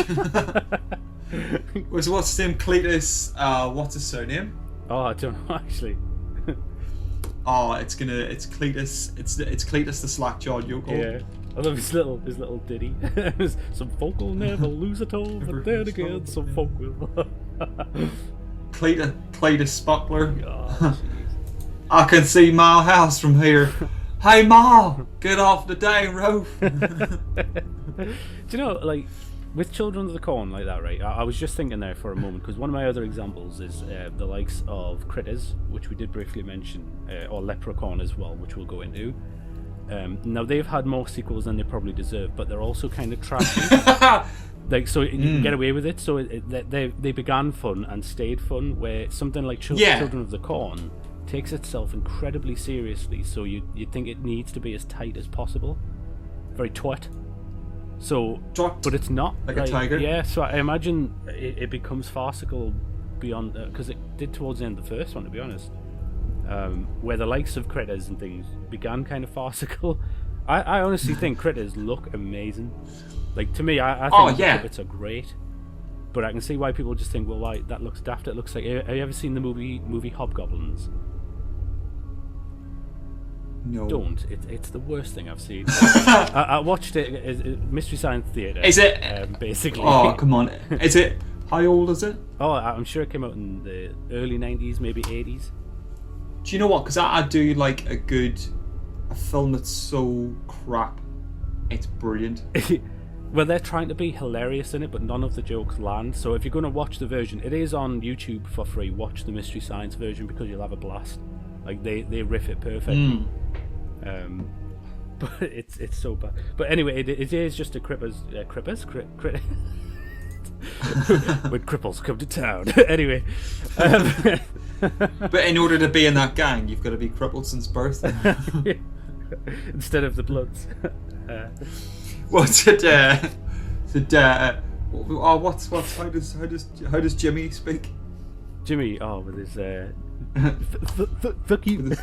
Speaker 6: What's his name? Cletus. What's his surname?
Speaker 7: Oh, I don't know actually.
Speaker 6: Oh, it's Cletus. It's Cletus the Slack-jawed yokel.
Speaker 7: Yeah, I love his little ditty. Some folk will never lose a toe, but then again, some folk will.
Speaker 6: Cletus Spuckler.
Speaker 7: Oh,
Speaker 6: I can see my house from here. Hey, Ma, get off the dang roof.
Speaker 7: Do you know, like, with Children of the Corn like that, right? I was just thinking there for a moment, because one of my other examples is the likes of Critters, which we did briefly mention, or Leprechaun as well, which we'll go into. Now, they've had more sequels than they probably deserve, but they're also kind of trashy. Like, so you can get away with it. So they began fun and stayed fun, where something like Children of the Corn takes itself incredibly seriously, so you think it needs to be as tight as possible. Very twat. So, but it's not.
Speaker 6: Like a tiger?
Speaker 7: Yeah, so I imagine it becomes farcical beyond that, because it did towards the end of the first one, to be honest. Where the likes of Critters and things began kind of farcical. I honestly think Critters look amazing. Like, to me, I think the puppets are great. But I can see why people just think, well, why that looks daft. It looks like... Have you ever seen the movie Hobgoblins?
Speaker 6: No.
Speaker 7: Don't. It's the worst thing I've seen. I watched it at Mystery Science Theatre.
Speaker 6: Is it?
Speaker 7: Basically.
Speaker 6: Oh, come on. Is it? How old is it?
Speaker 7: Oh, I'm sure it came out in the early 90s, maybe 80s.
Speaker 6: Do you know what? Because I do like a film that's so crap, it's brilliant.
Speaker 7: Well, they're trying to be hilarious in it, but none of the jokes land. So if you're going to watch the version, it is on YouTube for free. Watch the Mystery Science version, because you'll have a blast. Like, they riff it perfectly. But it's so bad. But anyway, it is just a when cripples come to town. Anyway.
Speaker 6: But in order to be in that gang, you've got to be crippled since birth.
Speaker 7: Instead of the Bloods.
Speaker 6: What's it? How does Jimmy speak?
Speaker 7: Jimmy, with his fuck you,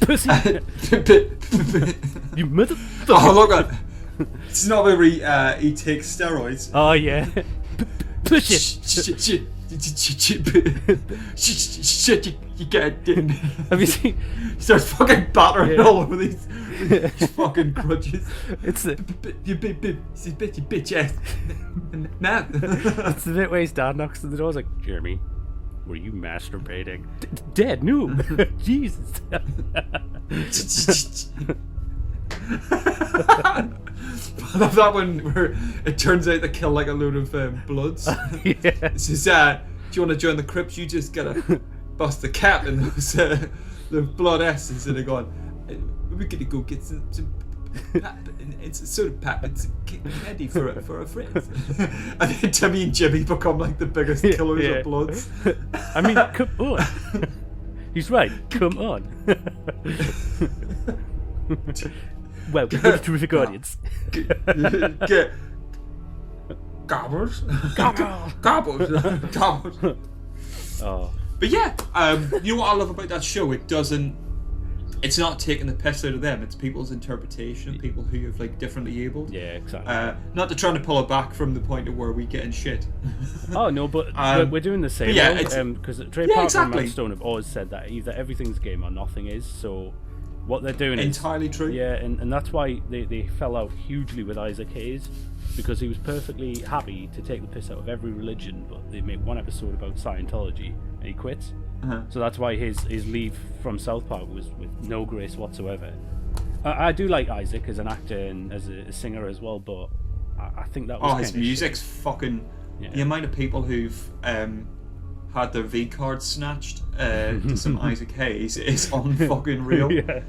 Speaker 7: pussy, you motherfucker.
Speaker 6: Oh, look at it's not where he takes steroids.
Speaker 7: Oh yeah, push it.
Speaker 6: Shit, you get it.
Speaker 7: Have you seen?
Speaker 6: He starts fucking battering all over these fucking grudges.
Speaker 7: It's the
Speaker 6: bitch ass man.
Speaker 7: It's the bit where his dad knocks on the door. He's like, Jeremy, were you masturbating? Dead? No. Jesus.
Speaker 6: I love that one where it turns out they kill like a load of Bloods.
Speaker 7: Yeah.
Speaker 6: It says, do you want to join the Crips? You just gotta bust the cap in those the blood essence. And they're going, we're gonna go get some pap, and it's a soda pap and some candy for our friends. And then Timmy and Jimmy become like the biggest killers of Bloods.
Speaker 7: I mean, come on. He's right. Come on. Welcome to the terrific audience.
Speaker 6: Get gobblers. Gobblers.
Speaker 7: Oh.
Speaker 6: But yeah, you know what I love about that show? It doesn't it's not taking the piss out of them. It's people's interpretation of people who have like differently abled.
Speaker 7: Yeah, exactly.
Speaker 6: Not to try to pull it back from the point of where we get in shit.
Speaker 7: Oh no, but we're doing the same.
Speaker 6: Yeah,
Speaker 7: because Trey Parker
Speaker 6: exactly.
Speaker 7: and Matt Stone have always said that either everything's game or nothing is. So what they're doing is
Speaker 6: entirely true.
Speaker 7: Yeah, and that's why they fell out hugely with Isaac Hayes, because he was perfectly happy to take the piss out of every religion, but they made one episode about Scientology and he quits. So that's why his leave from South Park was with no grace whatsoever. I do like Isaac as an actor and as a singer as well, but I think that was
Speaker 6: his music's fucking... Yeah. The amount of people who've had their V cards snatched to some Isaac Hayes is unfucking real. Yeah.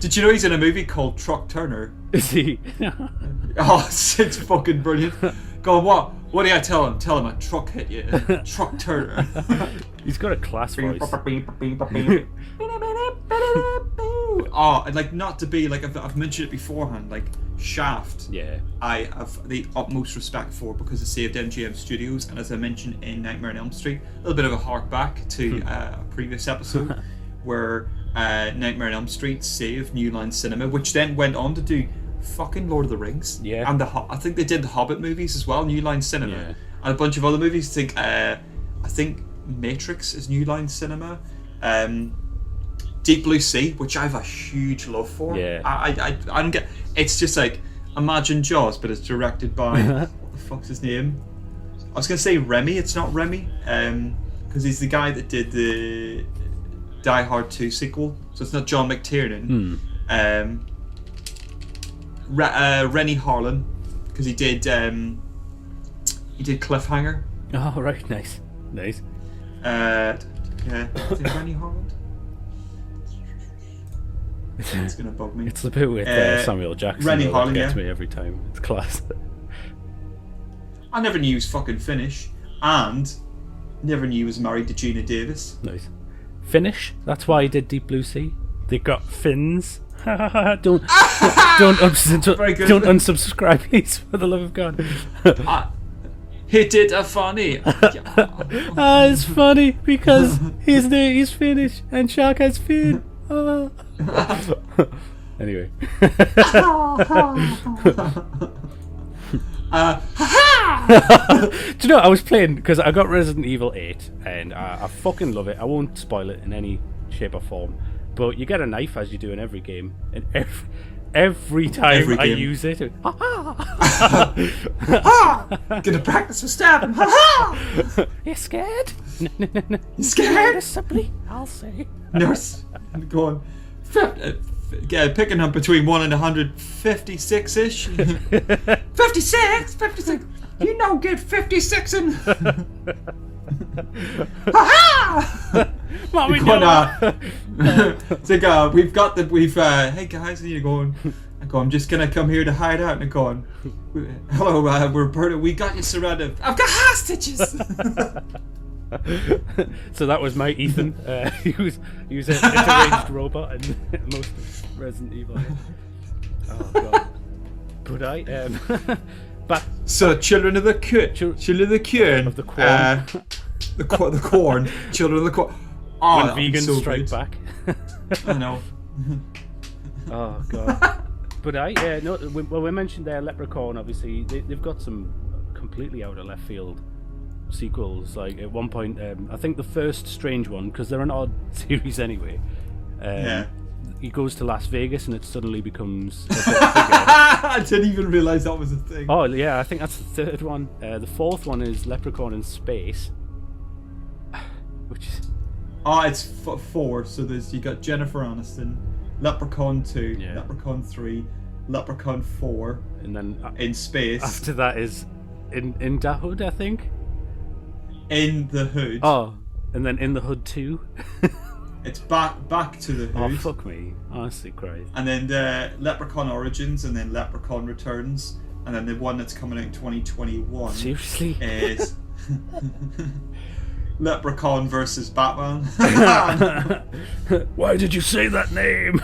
Speaker 6: Did you know he's in a movie called Truck Turner?
Speaker 7: Is he?
Speaker 6: It's fucking brilliant. Go on, what do I tell him? Tell him a truck hit you. Truck Turner.
Speaker 7: He's got a class voice.
Speaker 6: And like, not to be like, I've mentioned it beforehand, like Shaft.
Speaker 7: Yeah.
Speaker 6: I have the utmost respect for, because it saved MGM Studios, and as I mentioned in Nightmare on Elm Street, a little bit of a hark back to a previous episode where Nightmare on Elm Street saved New Line Cinema, which then went on to do fucking Lord of the Rings.
Speaker 7: Yeah.
Speaker 6: And I think they did the Hobbit movies as well, New Line Cinema.
Speaker 7: Yeah.
Speaker 6: And a bunch of other movies. I think Matrix is New Line Cinema. Deep Blue Sea, which I have a huge love for.
Speaker 7: Yeah.
Speaker 6: I don't get. It's just like, imagine Jaws, but it's directed by what the fuck's his name? I was gonna say Remy. It's not Remy, because he's the guy that did the Die Hard 2 sequel. So it's not John McTiernan. Rennie Harlan, because he did Cliffhanger.
Speaker 7: Oh right, nice.
Speaker 6: Yeah, is it Rennie Harlan? It's gonna bug me.
Speaker 7: It's the bit with Samuel Jackson
Speaker 6: Rennie
Speaker 7: that
Speaker 6: Harlan,
Speaker 7: gets me every time. It's class.
Speaker 6: I never knew he was fucking Finnish, and never knew he was married to Gina Davis.
Speaker 7: Nice. Finnish? That's why he did Deep Blue Sea. They got fins. don't unsubscribe, please, for the love of God.
Speaker 6: He did a funny.
Speaker 7: It's funny because he's Finnish and Shark has fin. Anyway. Do you know, I was playing because I got Resident Evil 8 and I fucking love it. I won't spoil it in any shape or form, but you get a knife as you do in every game, and every time I use it,
Speaker 6: gonna practice with stabbing.
Speaker 7: You scared?
Speaker 6: You scared?
Speaker 7: Noticeably, I'll say.
Speaker 6: Nurse, going picking up between 1 and 156-ish. 56. You don't get 56 in.
Speaker 7: Mommy,
Speaker 6: it's like, we've hey guys, how you going? I go, I'm just gonna come here to hide out. And I go, hello, Roberta, we got you surrounded. I've got hostages.
Speaker 7: So that was my Ethan. He was an deranged robot in most of Resident Evil. Oh god. But back.
Speaker 6: So children of the corn,
Speaker 7: of the corn,
Speaker 6: the corn, children of the corn. Oh,
Speaker 7: when vegans strike back.
Speaker 6: I know.
Speaker 7: Oh god. But we mentioned there Leprechaun. Obviously, they've got some completely out of left field sequels. Like at one point, I think the first Strange one, because they're an odd series anyway. He goes to Las Vegas and it suddenly becomes a bit bigger.
Speaker 6: I didn't even realise that was a thing.
Speaker 7: Oh yeah, I think that's the third one. The fourth one is Leprechaun in Space, which is...
Speaker 6: it's 4. So you got Jennifer Aniston, Leprechaun 2, Leprechaun 3, Leprechaun 4,
Speaker 7: and then
Speaker 6: in space.
Speaker 7: After that is in the Hood, I think.
Speaker 6: In the Hood.
Speaker 7: Oh, and then in the Hood 2.
Speaker 6: It's back to the Hood.
Speaker 7: Oh fuck me, honestly Christ.
Speaker 6: And then Leprechaun Origins, and then Leprechaun Returns, and then the one that's coming out in 2021.
Speaker 7: Seriously?
Speaker 6: Is Leprechaun versus Batman.
Speaker 7: Why did you say that name?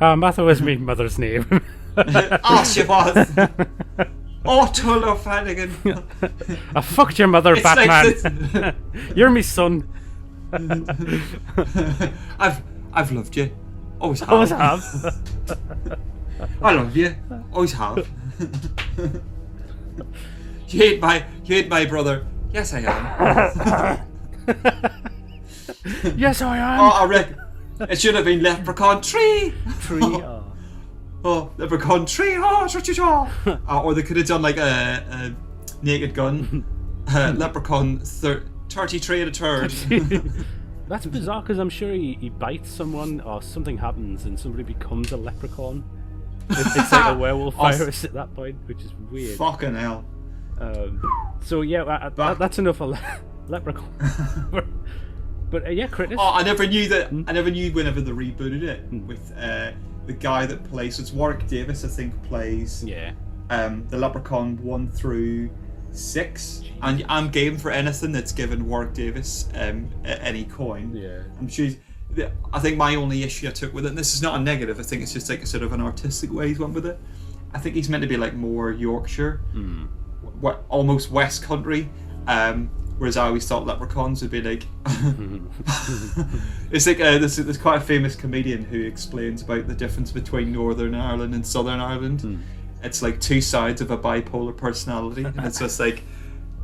Speaker 7: Martha was my mother's name.
Speaker 6: She was. Tuller Flanagan.
Speaker 7: I fucked your mother,
Speaker 6: it's
Speaker 7: Batman.
Speaker 6: Like
Speaker 7: You're my son.
Speaker 6: I've loved you Always have.
Speaker 7: Always have.
Speaker 6: I love you. Always have. You hate my brother. Yes, I am.
Speaker 7: Yes, I am.
Speaker 6: Oh, I reckon it should have been Leprechaun Tree. Oh, Leprechaun Tree. Oh, or they could have done like a Naked Gun. Leprechaun 33 and a turd.
Speaker 7: That's bizarre because I'm sure he bites someone or something happens and somebody becomes a leprechaun. It's like a werewolf virus at that point, which is weird.
Speaker 6: Fucking hell.
Speaker 7: So yeah, that's enough of leprechaun. But yeah, Critters.
Speaker 6: Oh, I never knew that. I never knew whenever they rebooted it with the guy that plays. It's Warwick Davis, I think, plays.
Speaker 7: Yeah.
Speaker 6: The Leprechaun 1 through 6, and I'm game for anything that's given Warwick Davis any coin.
Speaker 7: Yeah.
Speaker 6: I'm sure. I think my only issue I took with it, and this is not a negative. I think it's just like a sort of an artistic way he's went with it. I think he's meant to be like more Yorkshire, almost West Country. Whereas I always thought leprechauns would be like. It's like there's quite a famous comedian who explains about the difference between Northern Ireland and Southern Ireland. It's like two sides of a bipolar personality, and it's just like,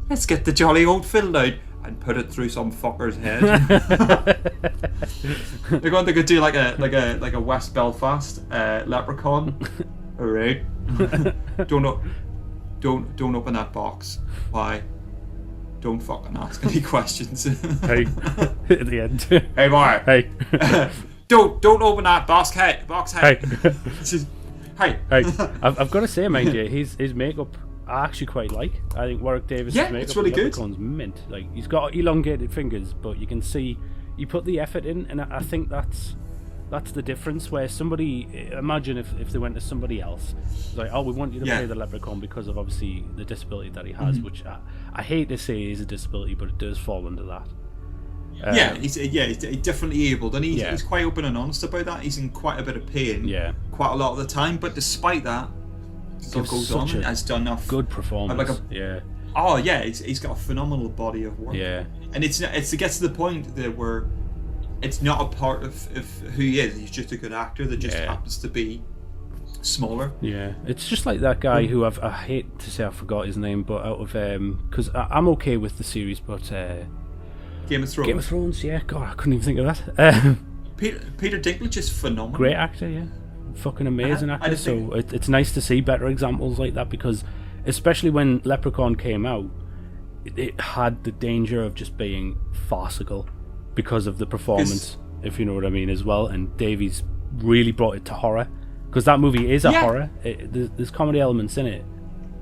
Speaker 6: let's get the jolly old fiddle out and put it through some fucker's head. They're going to do like a West Belfast leprechaun. All right, don't open that box. Why? Don't fucking ask any questions.
Speaker 7: Hey, at the end.
Speaker 6: Hey, boy.
Speaker 7: Hey.
Speaker 6: Don't open that box. Hey. Hey.
Speaker 7: I've got to say, mind you, his makeup I actually quite like. I think Warwick Davis' makeup
Speaker 6: it's really good.
Speaker 7: Leprechaun's mint. Like, he's got elongated fingers, but you can see he put the effort in, and I think that's the difference. Where somebody, imagine if they went to somebody else, it's like, oh, we want you to play the Leprechaun because of obviously the disability that he has, which I hate to say is a disability, but it does fall under that.
Speaker 6: He's definitely abled, and he's quite open and honest about that. He's in quite a bit of pain, quite a lot of the time. But despite that, still goes on and has done enough.
Speaker 7: Good performance.
Speaker 6: He's got a phenomenal body of work.
Speaker 7: Yeah,
Speaker 6: and it gets to the point that where it's not a part of who he is. He's just a good actor that just happens to be smaller.
Speaker 7: Yeah, it's just like that guy who I hate to say I forgot his name, but out of because I'm okay with the series, but.
Speaker 6: Game of Thrones.
Speaker 7: Game of Thrones, yeah. God, I couldn't even think of that.
Speaker 6: Peter Dinklage is phenomenal.
Speaker 7: Great actor, yeah. Fucking amazing actor. So it's nice to see better examples like that because, especially when Leprechaun came out, it had the danger of just being farcical because of the performance, if you know what I mean, as well. And Davies really brought it to horror because that movie is a horror. There's comedy elements in it,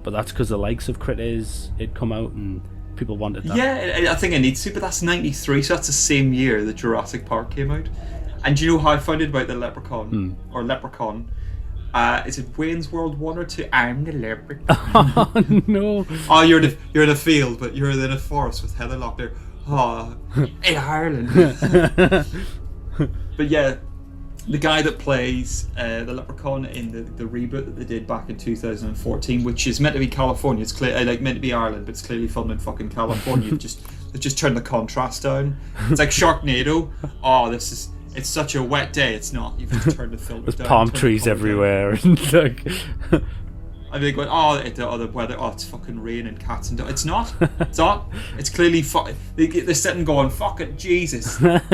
Speaker 7: but that's because the likes of Critters, it'd come out and people wanted that.
Speaker 6: Yeah, I think it needs to, but that's 93, so that's the same year that Jurassic Park came out. And do you know how I found out about the Leprechaun? Or Leprechaun? Is it Wayne's World 1 or 2? I'm the Leprechaun.
Speaker 7: Oh, no.
Speaker 6: Oh, you're in a field, but you're in a forest with Heather Locklear. Oh, in Ireland. But yeah, the guy that plays the Leprechaun in the reboot that they did back in 2014, which is meant to be California, it's clear, meant to be Ireland, but it's clearly filmed in fucking California. They just turned the contrast down. It's like Sharknado. Oh, it's such a wet day. It's not. You've just turned the filter down.
Speaker 7: There's palm trees everywhere, and like.
Speaker 6: I'd be going, the weather. Oh, it's fucking rain and cats and dogs. It's not. It's not. It's clearly they're sitting going, fucking Jesus. Let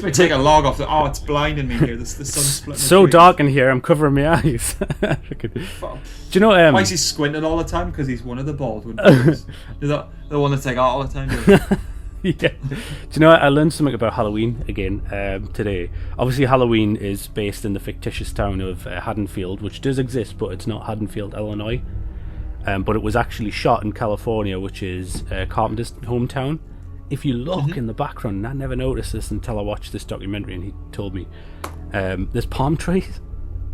Speaker 6: me take a log off. It's blinding me here. The sun's splitting.
Speaker 7: So dark in here. I'm covering my eyes. Do you know?
Speaker 6: Why is he squinting all the time? Because he's one of the bald ones. The one that's like all the time.
Speaker 7: Yeah. Do you know what? I learned something about Halloween again today. Obviously, Halloween is based in the fictitious town of Haddonfield, which does exist, but it's not Haddonfield, Illinois. But it was actually shot in California, which is Carpenter's hometown. If you look in the background, and I never noticed this until I watched this documentary, and he told me there's palm trees.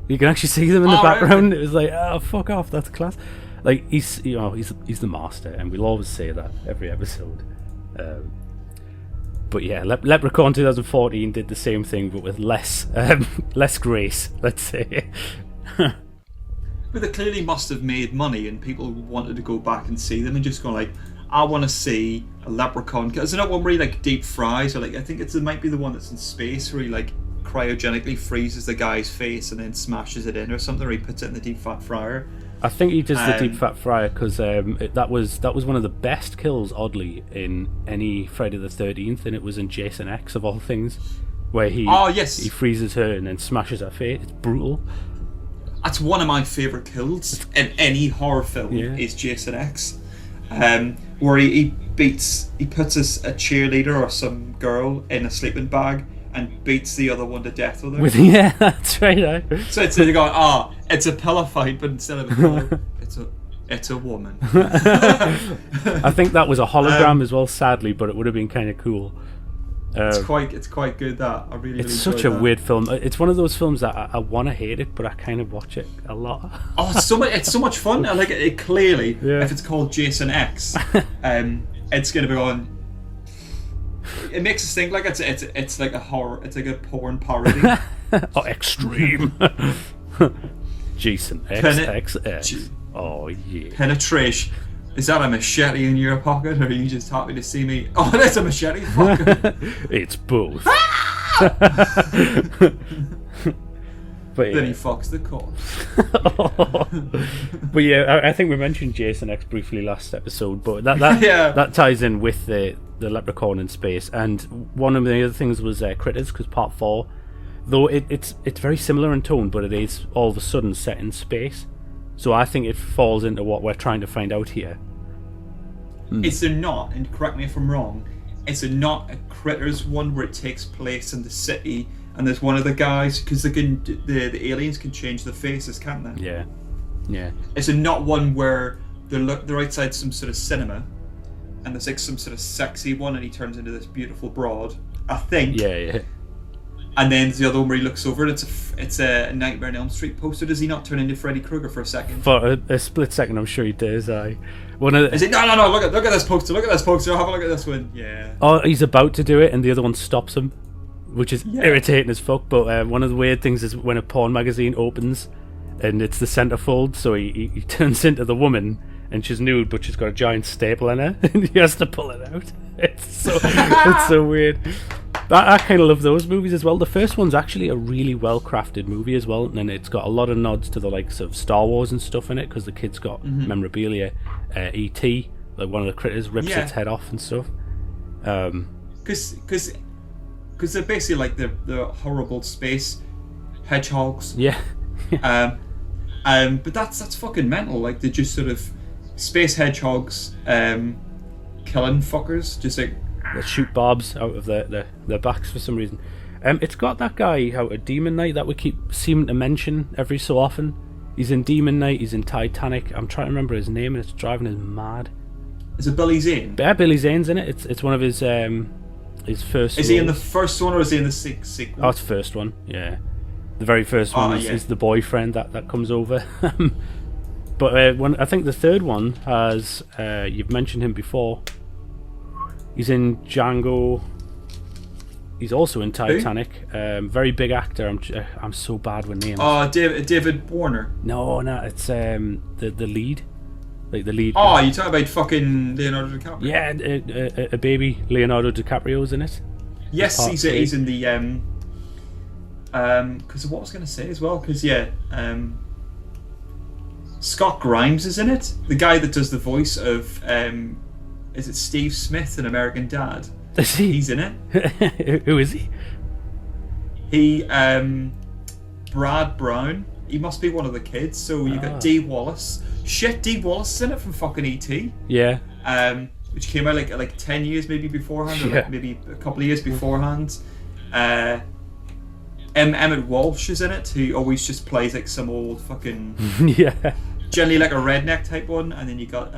Speaker 7: You can actually see them in the background. Right. It was like, oh, fuck off, that's class. Like he's the master, and we'll always say that every episode. But yeah, Leprechaun 2014 did the same thing, but with less grace, let's say.
Speaker 6: But they clearly must have made money, and people wanted to go back and see them, and just go like, I want to see a Leprechaun. Is there not one where he like deep fries, or like I think it might be the one that's in space where he like cryogenically freezes the guy's face and then smashes it in or something, or he puts it in the deep fat fryer.
Speaker 7: I think he does the deep fat fryer because that was one of the best kills, oddly, in any Friday the 13th, and it was in Jason X of all things, where he he freezes her and then smashes her face. It's brutal.
Speaker 6: That's one of my favourite kills in any horror film. Is Jason X, where he puts a cheerleader or some girl in a sleeping bag and beats the other one to death with her.
Speaker 7: Yeah, that's right.
Speaker 6: So it's going, it's a pillow fight, but instead of a pillow, it's a woman.
Speaker 7: I think that was a hologram as well, sadly, but it would have been kind of cool.
Speaker 6: It's quite good. That I really.
Speaker 7: It's such a weird film. It's one of those films that I want to hate it, but I kind of watch it a lot.
Speaker 6: It's so much fun. I like it. Clearly, if it's called Jason X, it's going to be on. It makes us think like it's like a horror. It's like a porn parody.
Speaker 7: Extreme. Jason X. Oh yeah.
Speaker 6: Penetration. Is that a machete in your pocket, or are you just happy to see me? Oh, that's a machete. Fuck.
Speaker 7: It's both. But
Speaker 6: then he fucks the corpse.
Speaker 7: But yeah, I think we mentioned Jason X briefly last episode, but that ties in with the Leprechaun in space. And one of the other things was Critters, because part 4, though it's very similar in tone, but it is all of a sudden set in space. So I think it falls into what we're trying to find out here.
Speaker 6: It's not, and correct me if I'm wrong, it's not a Critters one where it takes place in the city and there's one of the guys, because the aliens can change their faces, can't they?
Speaker 7: Yeah.
Speaker 6: It's not one where they're outside some sort of cinema and there's like some sort of sexy one and he turns into this beautiful broad, I think.
Speaker 7: Yeah.
Speaker 6: And then there's the other one where he looks over and it's a Nightmare on Elm Street poster. Does he not turn into Freddy Krueger for a second?
Speaker 7: For a split second, I'm sure he does.
Speaker 6: Is it? No. Look at this poster. Look at this poster. Have a look at this one. Yeah.
Speaker 7: Oh, he's about to do it, and the other one stops him, which is irritating as fuck. But one of the weird things is when a porn magazine opens, and it's the centerfold, so he turns into the woman, and she's nude, but she's got a giant staple in her, and he has to pull it out. It's so weird. I kind of love those movies as well. The first one's actually a really well-crafted movie as well, and it's got a lot of nods to the likes of Star Wars and stuff in it, because the kid's got memorabilia. E.T., like one of the critters, rips its head off and stuff.
Speaker 6: Because they're basically like the horrible space hedgehogs.
Speaker 7: Yeah.
Speaker 6: But that's fucking mental. Like, they're just sort of space hedgehogs killing fuckers, just like.
Speaker 7: They shoot barbs out of their backs for some reason. It's got that guy out of Demon Knight that we keep seeming to mention every so often. He's in Demon Knight, he's in Titanic. I'm trying to remember his name and it's driving us mad.
Speaker 6: Is it Billy Zane?
Speaker 7: Yeah, Billy Zane's in it. It's one of his first.
Speaker 6: Is he in the first one or is he in the sequel?
Speaker 7: Oh, it's the first one, yeah. The very first one is the boyfriend that comes over. But I think the third one has, you've mentioned him before. He's in Django. He's also in Titanic. Very big actor. I'm so bad with names.
Speaker 6: Oh, David Warner.
Speaker 7: No, it's the lead, like the lead.
Speaker 6: Oh, you talking about fucking Leonardo DiCaprio?
Speaker 7: Yeah, a baby Leonardo DiCaprio's in it.
Speaker 6: Yes, he's in the because what I was going to say as well, because Scott Grimes is in it. The guy that does the voice of is it Steve Smith in American Dad?
Speaker 7: Is he?
Speaker 6: He's in it.
Speaker 7: Who is he?
Speaker 6: He Brad Brown. He must be one of the kids. So you got Dee Wallace. Shit, Dee Wallace is in it from fucking E.T.
Speaker 7: Yeah.
Speaker 6: Which came out like 10 years maybe beforehand, or like maybe a couple of years beforehand. Emmett Walsh is in it, who always just plays like some old fucking generally like a redneck type one, and then you got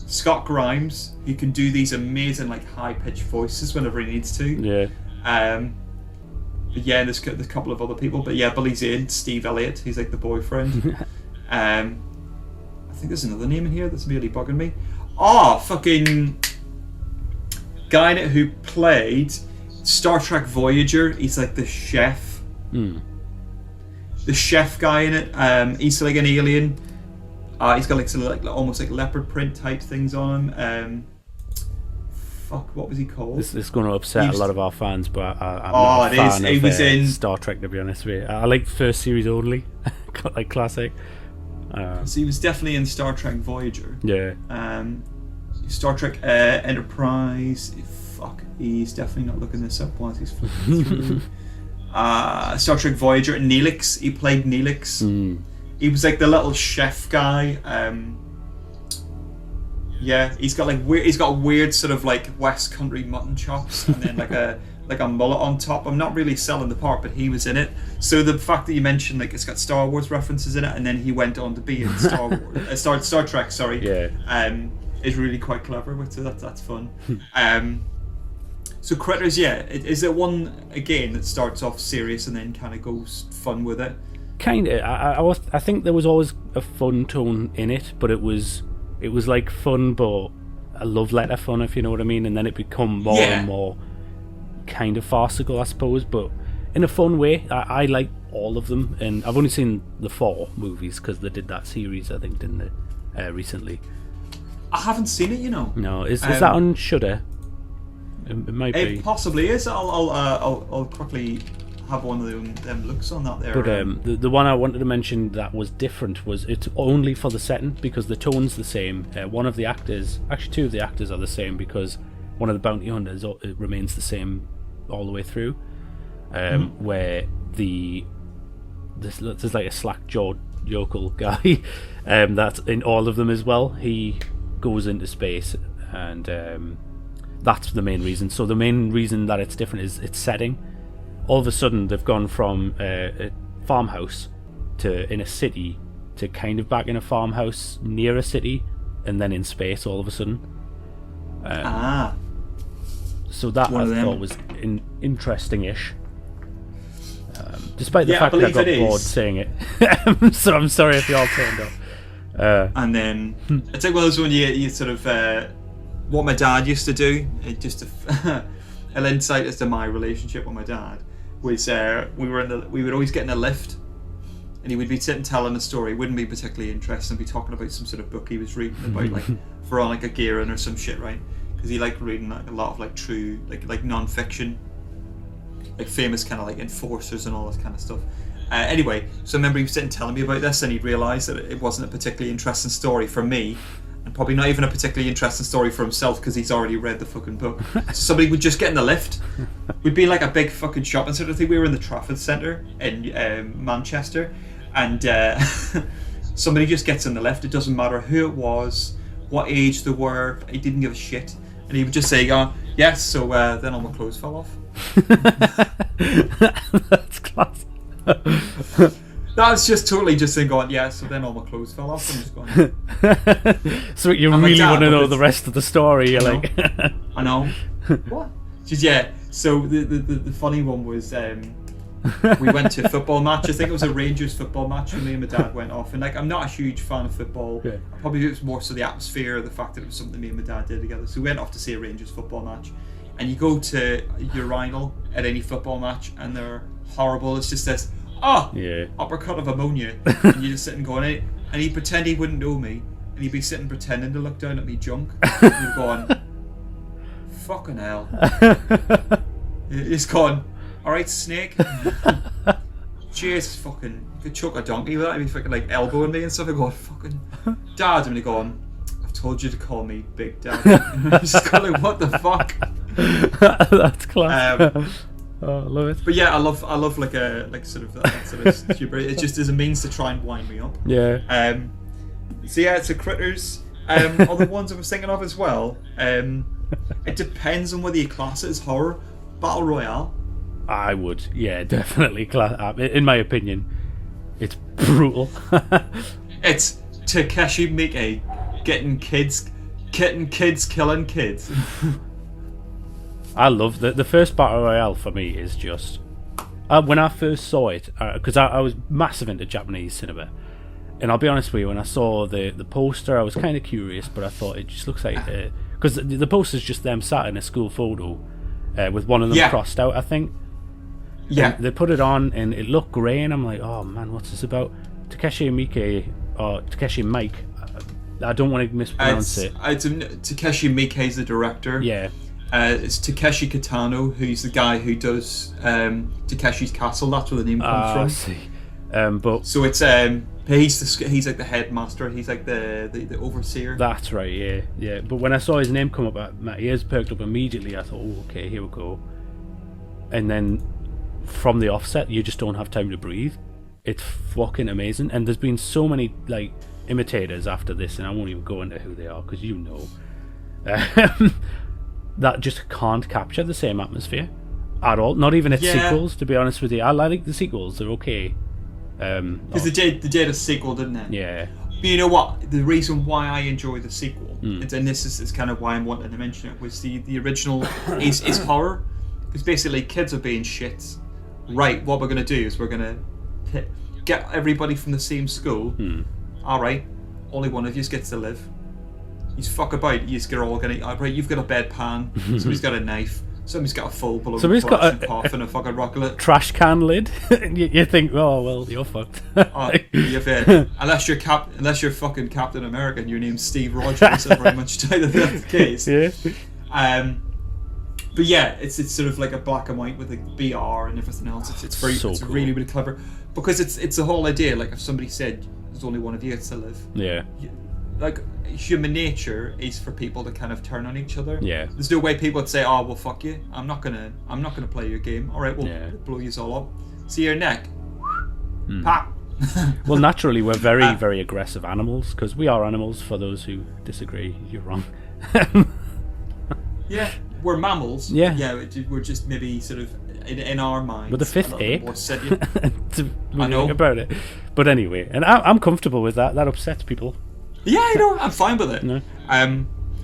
Speaker 6: Scott Grimes, who can do these amazing like high pitched voices whenever he needs to.
Speaker 7: Yeah.
Speaker 6: But yeah, there's a couple of other people, but yeah, Billy Zane, Steve Elliott, he's like the boyfriend. I think there's another name in here that's really bugging me. Fucking guy in it who played Star Trek Voyager. He's like the chef. The chef guy in it. He's like an alien. He's got like sort of like almost like leopard print type things on him. fuck, what was he called?
Speaker 7: This is going to upset a lot of our fans, but I'm
Speaker 6: Oh,
Speaker 7: not a
Speaker 6: it is.
Speaker 7: fan
Speaker 6: He
Speaker 7: of
Speaker 6: was in-
Speaker 7: Star Trek, to be honest with you. I like the first series only, like classic.
Speaker 6: So he was definitely in Star Trek Voyager.
Speaker 7: Yeah.
Speaker 6: Star Trek Enterprise. Fuck, he's definitely not looking this up while he's flipping through. Star Trek Voyager. Neelix. He played Neelix. He was like the little chef guy. Yeah, he's got weird sort of like West Country mutton chops, and then like a mullet on top. I'm not really selling the part, but he was in it. So the fact that you mentioned like it's got Star Wars references in it, and then he went on to be in Star Wars, Star Trek. Sorry.
Speaker 7: Yeah.
Speaker 6: Is really quite clever with it. That's fun. So Critters, yeah, is it one again that starts off serious and then kind of goes fun with it?
Speaker 7: Kind of. I think there was always a fun tone in it, but it was like fun, but a love letter fun, if you know what I mean. And then it become more and more kind of farcical, I suppose, but in a fun way. I like all of them, and I've only seen the 4 movies because they did that series, I think, didn't they, recently.
Speaker 6: I haven't seen it, you know.
Speaker 7: No, is that on Shudder? It might be.
Speaker 6: It possibly is. I'll quickly have one of them looks on that there.
Speaker 7: But the one I wanted to mention that was different was it's only for the setting, because the tone's the same. One of the actors, actually 2 of the actors are the same, because one of the bounty hunters it remains the same all the way through. Where there's like a slack-jawed yokel guy that's in all of them as well. He goes into space, and that's the main reason. So the main reason that it's different is its setting. All of a sudden they've gone from a farmhouse to in a city to kind of back in a farmhouse near a city, and then in space all of a sudden. So that I thought was interesting-ish. Despite the fact that I got bored saying it. So I'm sorry if you all turned off.
Speaker 6: And then it's like one of those when you sort of what my dad used to do. Just an insight as to my relationship with my dad was we would always get in a lift, and he would be sitting telling a story. Wouldn't be particularly interesting. Be talking about some sort of book he was reading about, like Veronica Guerin or some shit, right? Because he liked reading like a lot of like true like non-fiction, like famous kind of like enforcers and all that kind of stuff. Anyway, so I remember he was sitting telling me about this, and he'd realised that it wasn't a particularly interesting story for me, and probably not even a particularly interesting story for himself, because he's already read the fucking book. So somebody would just get in the lift. We'd be like a big fucking shopping centre. I think we were in the Trafford Centre in Manchester, and somebody just gets in the lift. It doesn't matter who it was, what age they were. He didn't give a shit, and he would just say, yes, so then all my clothes fell off.
Speaker 7: That's class.
Speaker 6: That was just totally just saying, going, yeah, so then all my clothes fell off. I'm just going.
Speaker 7: So you really want to know the rest of the story? You're like,
Speaker 6: I know. What? Just, yeah. So the funny one was we went to a football match. I think it was a Rangers football match, and me and my dad went off. And like, I'm not a huge fan of football. Yeah. Probably it was more so the atmosphere, the fact that it was something me and my dad did together. So we went off to see a Rangers football match. And you go to urinal at any football match, and they're horrible. It's just this, uppercut of ammonia, and you just sitting going, and he'd pretend he wouldn't know me, and he'd be sitting pretending to look down at me junk, and he'd going, fucking hell. He's going, alright, snake. Cheers, fucking, you could choke a donkey with that. He'd be fucking like elbowing me and stuff. I'd go, fucking, Dad, and he'd going, I've told you to call me Big Dad. And I'm just going like, what the fuck?
Speaker 7: That's class. Oh, I love it.
Speaker 6: But yeah, I love like a sort of that sort of stupid. It just is a means to try and wind me up.
Speaker 7: Yeah.
Speaker 6: So yeah, it's a Critters. Other ones I was thinking of as well. It depends on whether you class it as horror. Battle Royale.
Speaker 7: I would, yeah, definitely class. In my opinion, it's brutal.
Speaker 6: It's Takeshi Miike getting kids, killing kids.
Speaker 7: I love the first Battle Royale for me is just when I first saw it, because I was massive into Japanese cinema, and I'll be honest with you, when I saw the poster, I was kind of curious, but I thought it just looks like because the poster's just them sat in a school photo with one of them crossed out, I think. Yeah, and they put it on and it looked grey, and I'm like, oh man, what's this about? Takeshi Miike or Takeshi Miike. I don't want to mispronounce it.
Speaker 6: Takeshi Miike is the director.
Speaker 7: Yeah.
Speaker 6: It's Takeshi Kitano, who's the guy who does Takeshi's Castle. That's where the name comes from.
Speaker 7: I see. But
Speaker 6: so it's he's like the headmaster. He's like the overseer.
Speaker 7: that's right. Yeah. But when I saw his name come up, my ears perked up immediately. I thought, oh, okay, here we go. And then from the offset, you just don't have time to breathe. It's fucking amazing. And there's been so many like imitators after this, and I won't even go into who they are because you know. That just can't capture the same atmosphere at all. Not even its sequels, to be honest with you. I like the sequels; they're okay.
Speaker 6: Because they did a sequel, didn't they?
Speaker 7: Yeah.
Speaker 6: But you know what? The reason why I enjoy the sequel, and this is kind of why I'm wanting to mention it, was the original is horror. Because basically, kids are being shit. Right, what we're going to do is we're going to get everybody from the same school. All right, only one of you gets to live. You fuck about, you're all going to... Right, you've got a bedpan, somebody's got a knife, somebody's got a full blown
Speaker 7: Somebody's got
Speaker 6: cough and a fucking rocket
Speaker 7: trash can lid. You think, oh well, you're fucked.
Speaker 6: Unless you're fucking Captain America and your name's Steve Rogers, I very much doubt that that's the case.
Speaker 7: Yeah.
Speaker 6: But yeah, it's sort of like a black and white with the BR and everything else. It's cool. Really, really clever because it's the whole idea. Like if somebody said there's only one of you gets to live.
Speaker 7: Yeah.
Speaker 6: Like human nature is for people to kind of turn on each other.
Speaker 7: Yeah.
Speaker 6: There's no way people would say, "Oh, well, fuck you. I'm not gonna play your game. All right, we'll blow you all up. See your neck. Pop."
Speaker 7: Well, naturally, we're very, very aggressive animals because we are animals. For those who disagree, you're wrong.
Speaker 6: Yeah, we're mammals.
Speaker 7: Yeah,
Speaker 6: we're just maybe sort of in our minds.
Speaker 7: We're the fifth ape.
Speaker 6: I know
Speaker 7: about it, but anyway, and I'm comfortable with that. That upsets people.
Speaker 6: Yeah, I know. I'm fine with it.
Speaker 7: No.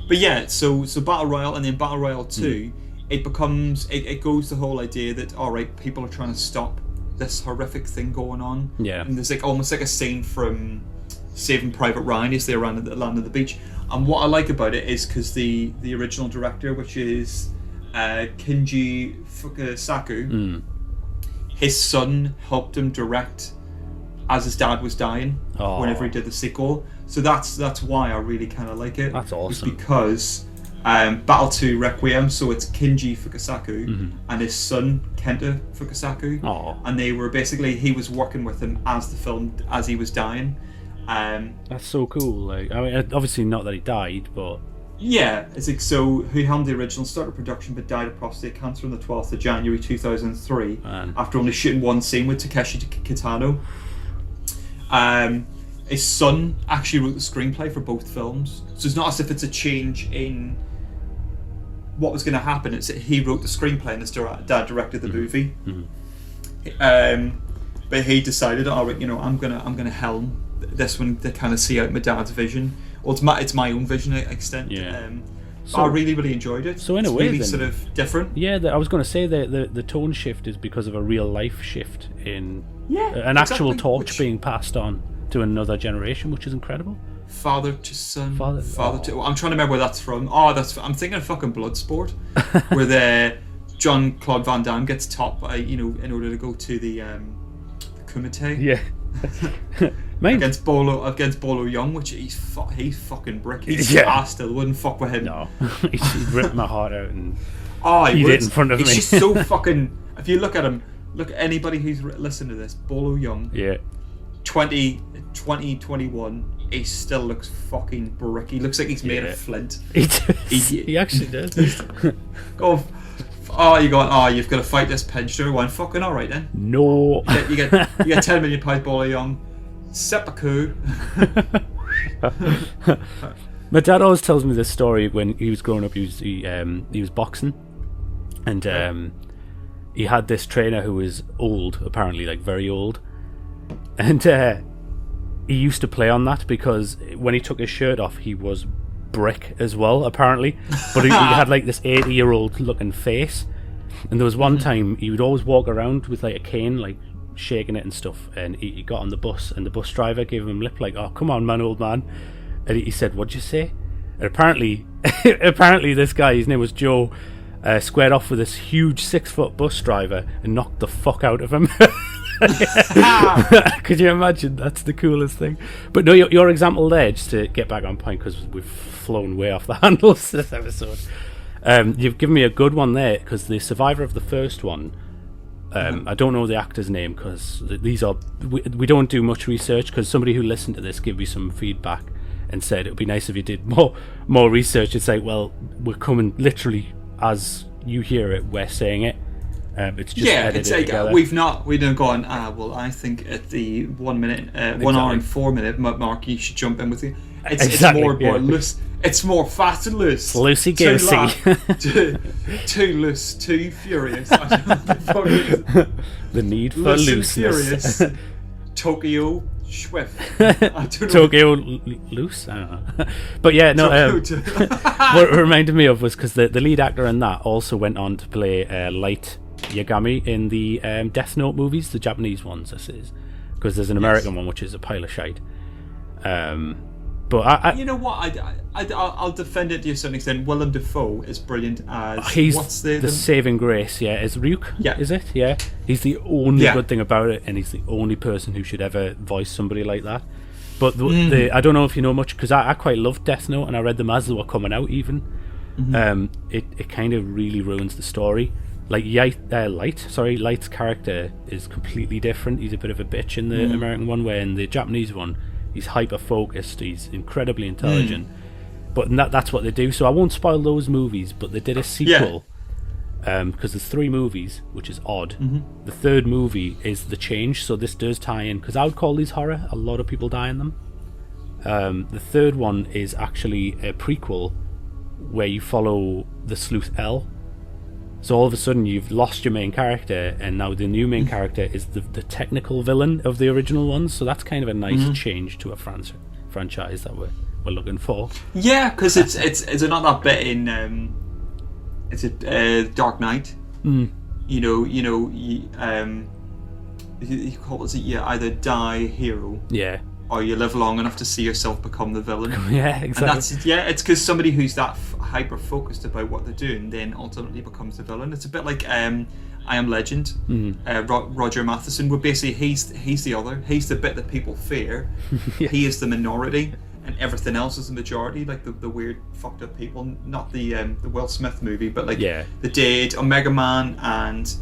Speaker 6: But yeah, so Battle Royale and then Battle Royale 2, it goes the whole idea that all right, people are trying to stop this horrific thing going on.
Speaker 7: Yeah.
Speaker 6: And there's like almost like a scene from Saving Private Ryan as they land at the beach. And what I like about it is because the original director, which is Kinji Fukasaku, his son helped him direct as his dad was dying whenever he did the sequel. So that's why I really kind of like it.
Speaker 7: That's awesome.
Speaker 6: It's because Battle 2 Requiem, so it's Kinji Fukasaku and his son Kenta Fukasaku, and they were basically, he was working with him as he was dying.
Speaker 7: That's so cool. Like, I mean, obviously not that he died, but
Speaker 6: yeah, it's like, so he helmed the original, started production, but died of prostate cancer on the 12th of January 2003 after only shooting one scene with Takeshi Kitano. His son actually wrote the screenplay for both films, so it's not as if it's a change in what was going to happen. It's that he wrote the screenplay and his dad directed the movie. But he decided, all right, I'm gonna helm this one to kind of see out my dad's vision. Well, it's my own vision to an extent.
Speaker 7: Yeah.
Speaker 6: So I really, really enjoyed it.
Speaker 7: So in a
Speaker 6: it's
Speaker 7: way,
Speaker 6: really
Speaker 7: then,
Speaker 6: sort of different.
Speaker 7: Yeah, I was going to say the tone shift is because of a real life shift in an
Speaker 6: exactly,
Speaker 7: actual torch being passed on to another generation, which is incredible.
Speaker 6: Father to son, father to...
Speaker 7: Oh.
Speaker 6: I'm trying to remember where that's from. I'm thinking of fucking Bloodsport, where the Jean-Claude Van Damme gets taught by, in order to go to the Kumite.
Speaker 7: Yeah.
Speaker 6: against Bolo Young, which he's fucking brick. I still wouldn't fuck with him.
Speaker 7: No, he'd rip my heart out and
Speaker 6: he
Speaker 7: eat
Speaker 6: would.
Speaker 7: it in front of me.
Speaker 6: He's just so fucking... If you look at him, look at anybody who's listening to this, Bolo Young, 2021, he still looks fucking brick. He looks like he's made of flint.
Speaker 7: He actually does.
Speaker 6: You've got to fight this pensioner. Well, fucking all right then.
Speaker 7: No.
Speaker 6: You get 10 million pounds, Bolo Young. Seppuku.
Speaker 7: My dad always tells me this story. When he was growing up, he was boxing, and he had this trainer who was old, apparently, like very old, and he used to play on that because when he took his shirt off, he was brick as well, apparently, but he had like this 80-year-old looking face. And there was one time he would always walk around with like a cane, like shaking it and stuff, and he got on the bus and the bus driver gave him lip like, "Oh, come on, man, old man." And he said, "What'd you say?" And apparently this guy, his name was Joe, squared off with this huge 6-foot bus driver and knocked the fuck out of him. Could you imagine? That's the coolest thing. But no, your example there, just to get back on point, because we've flown way off the handles this episode. You've given me a good one there, because the survivor of the first one, I don't know the actor's name, because we don't do much research, because somebody who listened to this gave me some feedback and said it would be nice if you did more research. It's like, well, we're coming literally as you hear it, we're saying it. It's just edited
Speaker 6: it's like
Speaker 7: together.
Speaker 6: we don't gone. Well, I think at the 1 minute, 1 hour and 4 minute mark, you should jump in with you. It's more loose. It's more fast and loose.
Speaker 7: Loosey goosey.
Speaker 6: Too loose, too furious. I don't know what the fuck it is.
Speaker 7: The need for
Speaker 6: Loose and
Speaker 7: looseness.
Speaker 6: furious. Tokyo Swift. I don't know.
Speaker 7: Tokyo loose? I don't know. But yeah, no. What it reminded me of was because the lead actor in that also went on to play Light Yagami in the Death Note movies, the Japanese ones, this is. Because there's an American one which is a pile of shite. But
Speaker 6: you know what? I'll defend it to a certain extent. Willem Dafoe is brilliant as
Speaker 7: he's
Speaker 6: what's
Speaker 7: the saving grace. Yeah, is Ryuk?
Speaker 6: Yeah,
Speaker 7: is it? Yeah, he's the only good thing about it, and he's the only person who should ever voice somebody like that. But I don't know if you know much, because I quite loved Death Note, and I read them as they were coming out. Even it kind of really ruins the story. Like Light's character is completely different. He's a bit of a bitch in the American one, where in the Japanese one, he's hyper-focused, he's incredibly intelligent. But that's what they do. So I won't spoil those movies, but they did a sequel. Because there's 3 movies, which is odd. The third movie is The Change, so this does tie in, because I would call these horror. A lot of people die in them. The third one is actually a prequel where you follow the sleuth L. So all of a sudden you've lost your main character, and now the new main character is the technical villain of the original ones. So that's kind of a nice change to a franchise that we're looking for. Yeah,
Speaker 6: because it's not that bit in Dark Knight. You call it, you either die hero, or you live long enough to see yourself become the villain.
Speaker 7: Yeah, exactly.
Speaker 6: And it's because somebody who's that hyper focused about what they're doing then ultimately becomes the villain. It's a bit like I Am Legend. Roger Matheson, where basically he's the other. He's the bit that people fear. He is the minority, and everything else is the majority. Like the weird fucked up people. Not the Will Smith movie, but like the Dead, Omega Man, and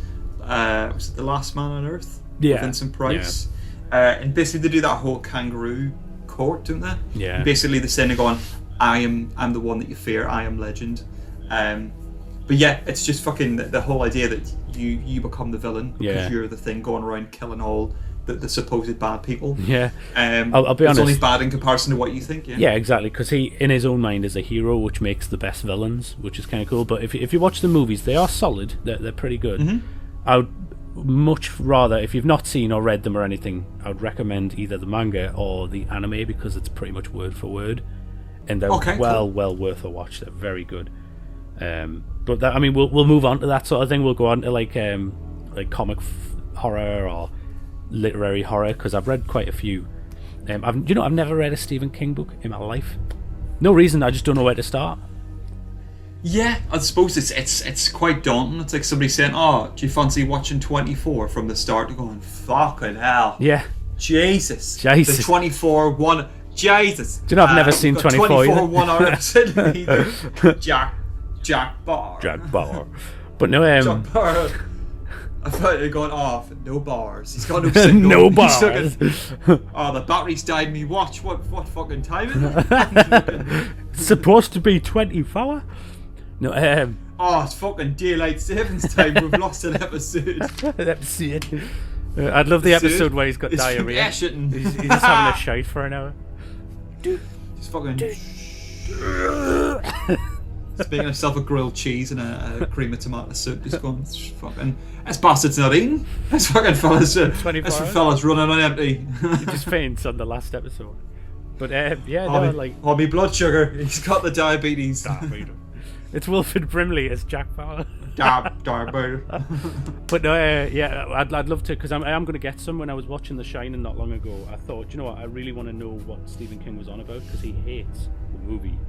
Speaker 6: was it The Last Man on Earth? With Vincent Price. And basically they do that whole kangaroo court, don't they?
Speaker 7: Yeah.
Speaker 6: And basically they're saying, going, I'm the one that you fear, I am legend. But yeah, it's just fucking the whole idea that you become the villain because you're the thing going around killing all the supposed bad people.
Speaker 7: Yeah. I'll be honest.
Speaker 6: It's only bad in comparison to what you think.
Speaker 7: Yeah, exactly, because he, in his own mind, is a hero, which makes the best villains, which is kind of cool. But if you watch the movies, they are solid. They're pretty good. I would much rather, if you've not seen or read them or anything, I would recommend either the manga or the anime, because it's pretty much word for word, and they're well worth a watch. They're very good. But that, I mean, we'll move on to that sort of thing. We'll go on to like comic horror or literary horror, because I've read quite a few. I've never read a Stephen King book in my life. No reason, I just don't know where to start.
Speaker 6: Yeah, I suppose it's quite daunting. It's like somebody saying, "Oh, do you fancy watching 24 from the start?" And going, "Fucking hell,
Speaker 7: yeah,
Speaker 6: Jesus, the 24 one, Jesus."
Speaker 7: Do you know I've never seen 24?
Speaker 6: 24 1 hour episode either. Jack Barr.
Speaker 7: But no,
Speaker 6: Jack Barr. I thought you're going off. No bars. He's got no signal.
Speaker 7: No bars.
Speaker 6: The battery's died. Me watch. What fucking time is it?
Speaker 7: It's supposed to be 24. No,
Speaker 6: it's fucking daylight savings time. We've lost an episode.
Speaker 7: I'd love the episode where he's got diarrhea. He's just having a shite for an hour.
Speaker 6: Just fucking. Speaking of himself a grilled cheese and a cream of tomato soup, just going, fucking. This bastard's not eating. This fucking fella's running on empty.
Speaker 7: He just faints on the last episode. But
Speaker 6: my blood sugar. He's got the diabetes.
Speaker 7: It's Wilfred Brimley as Jack Bauer.
Speaker 6: Diabetes.
Speaker 7: But I'd love to, because I am going to get some. When I was watching The Shining not long ago, I thought, you know what, I really want to know what Stephen King was on about, because he hates the movie.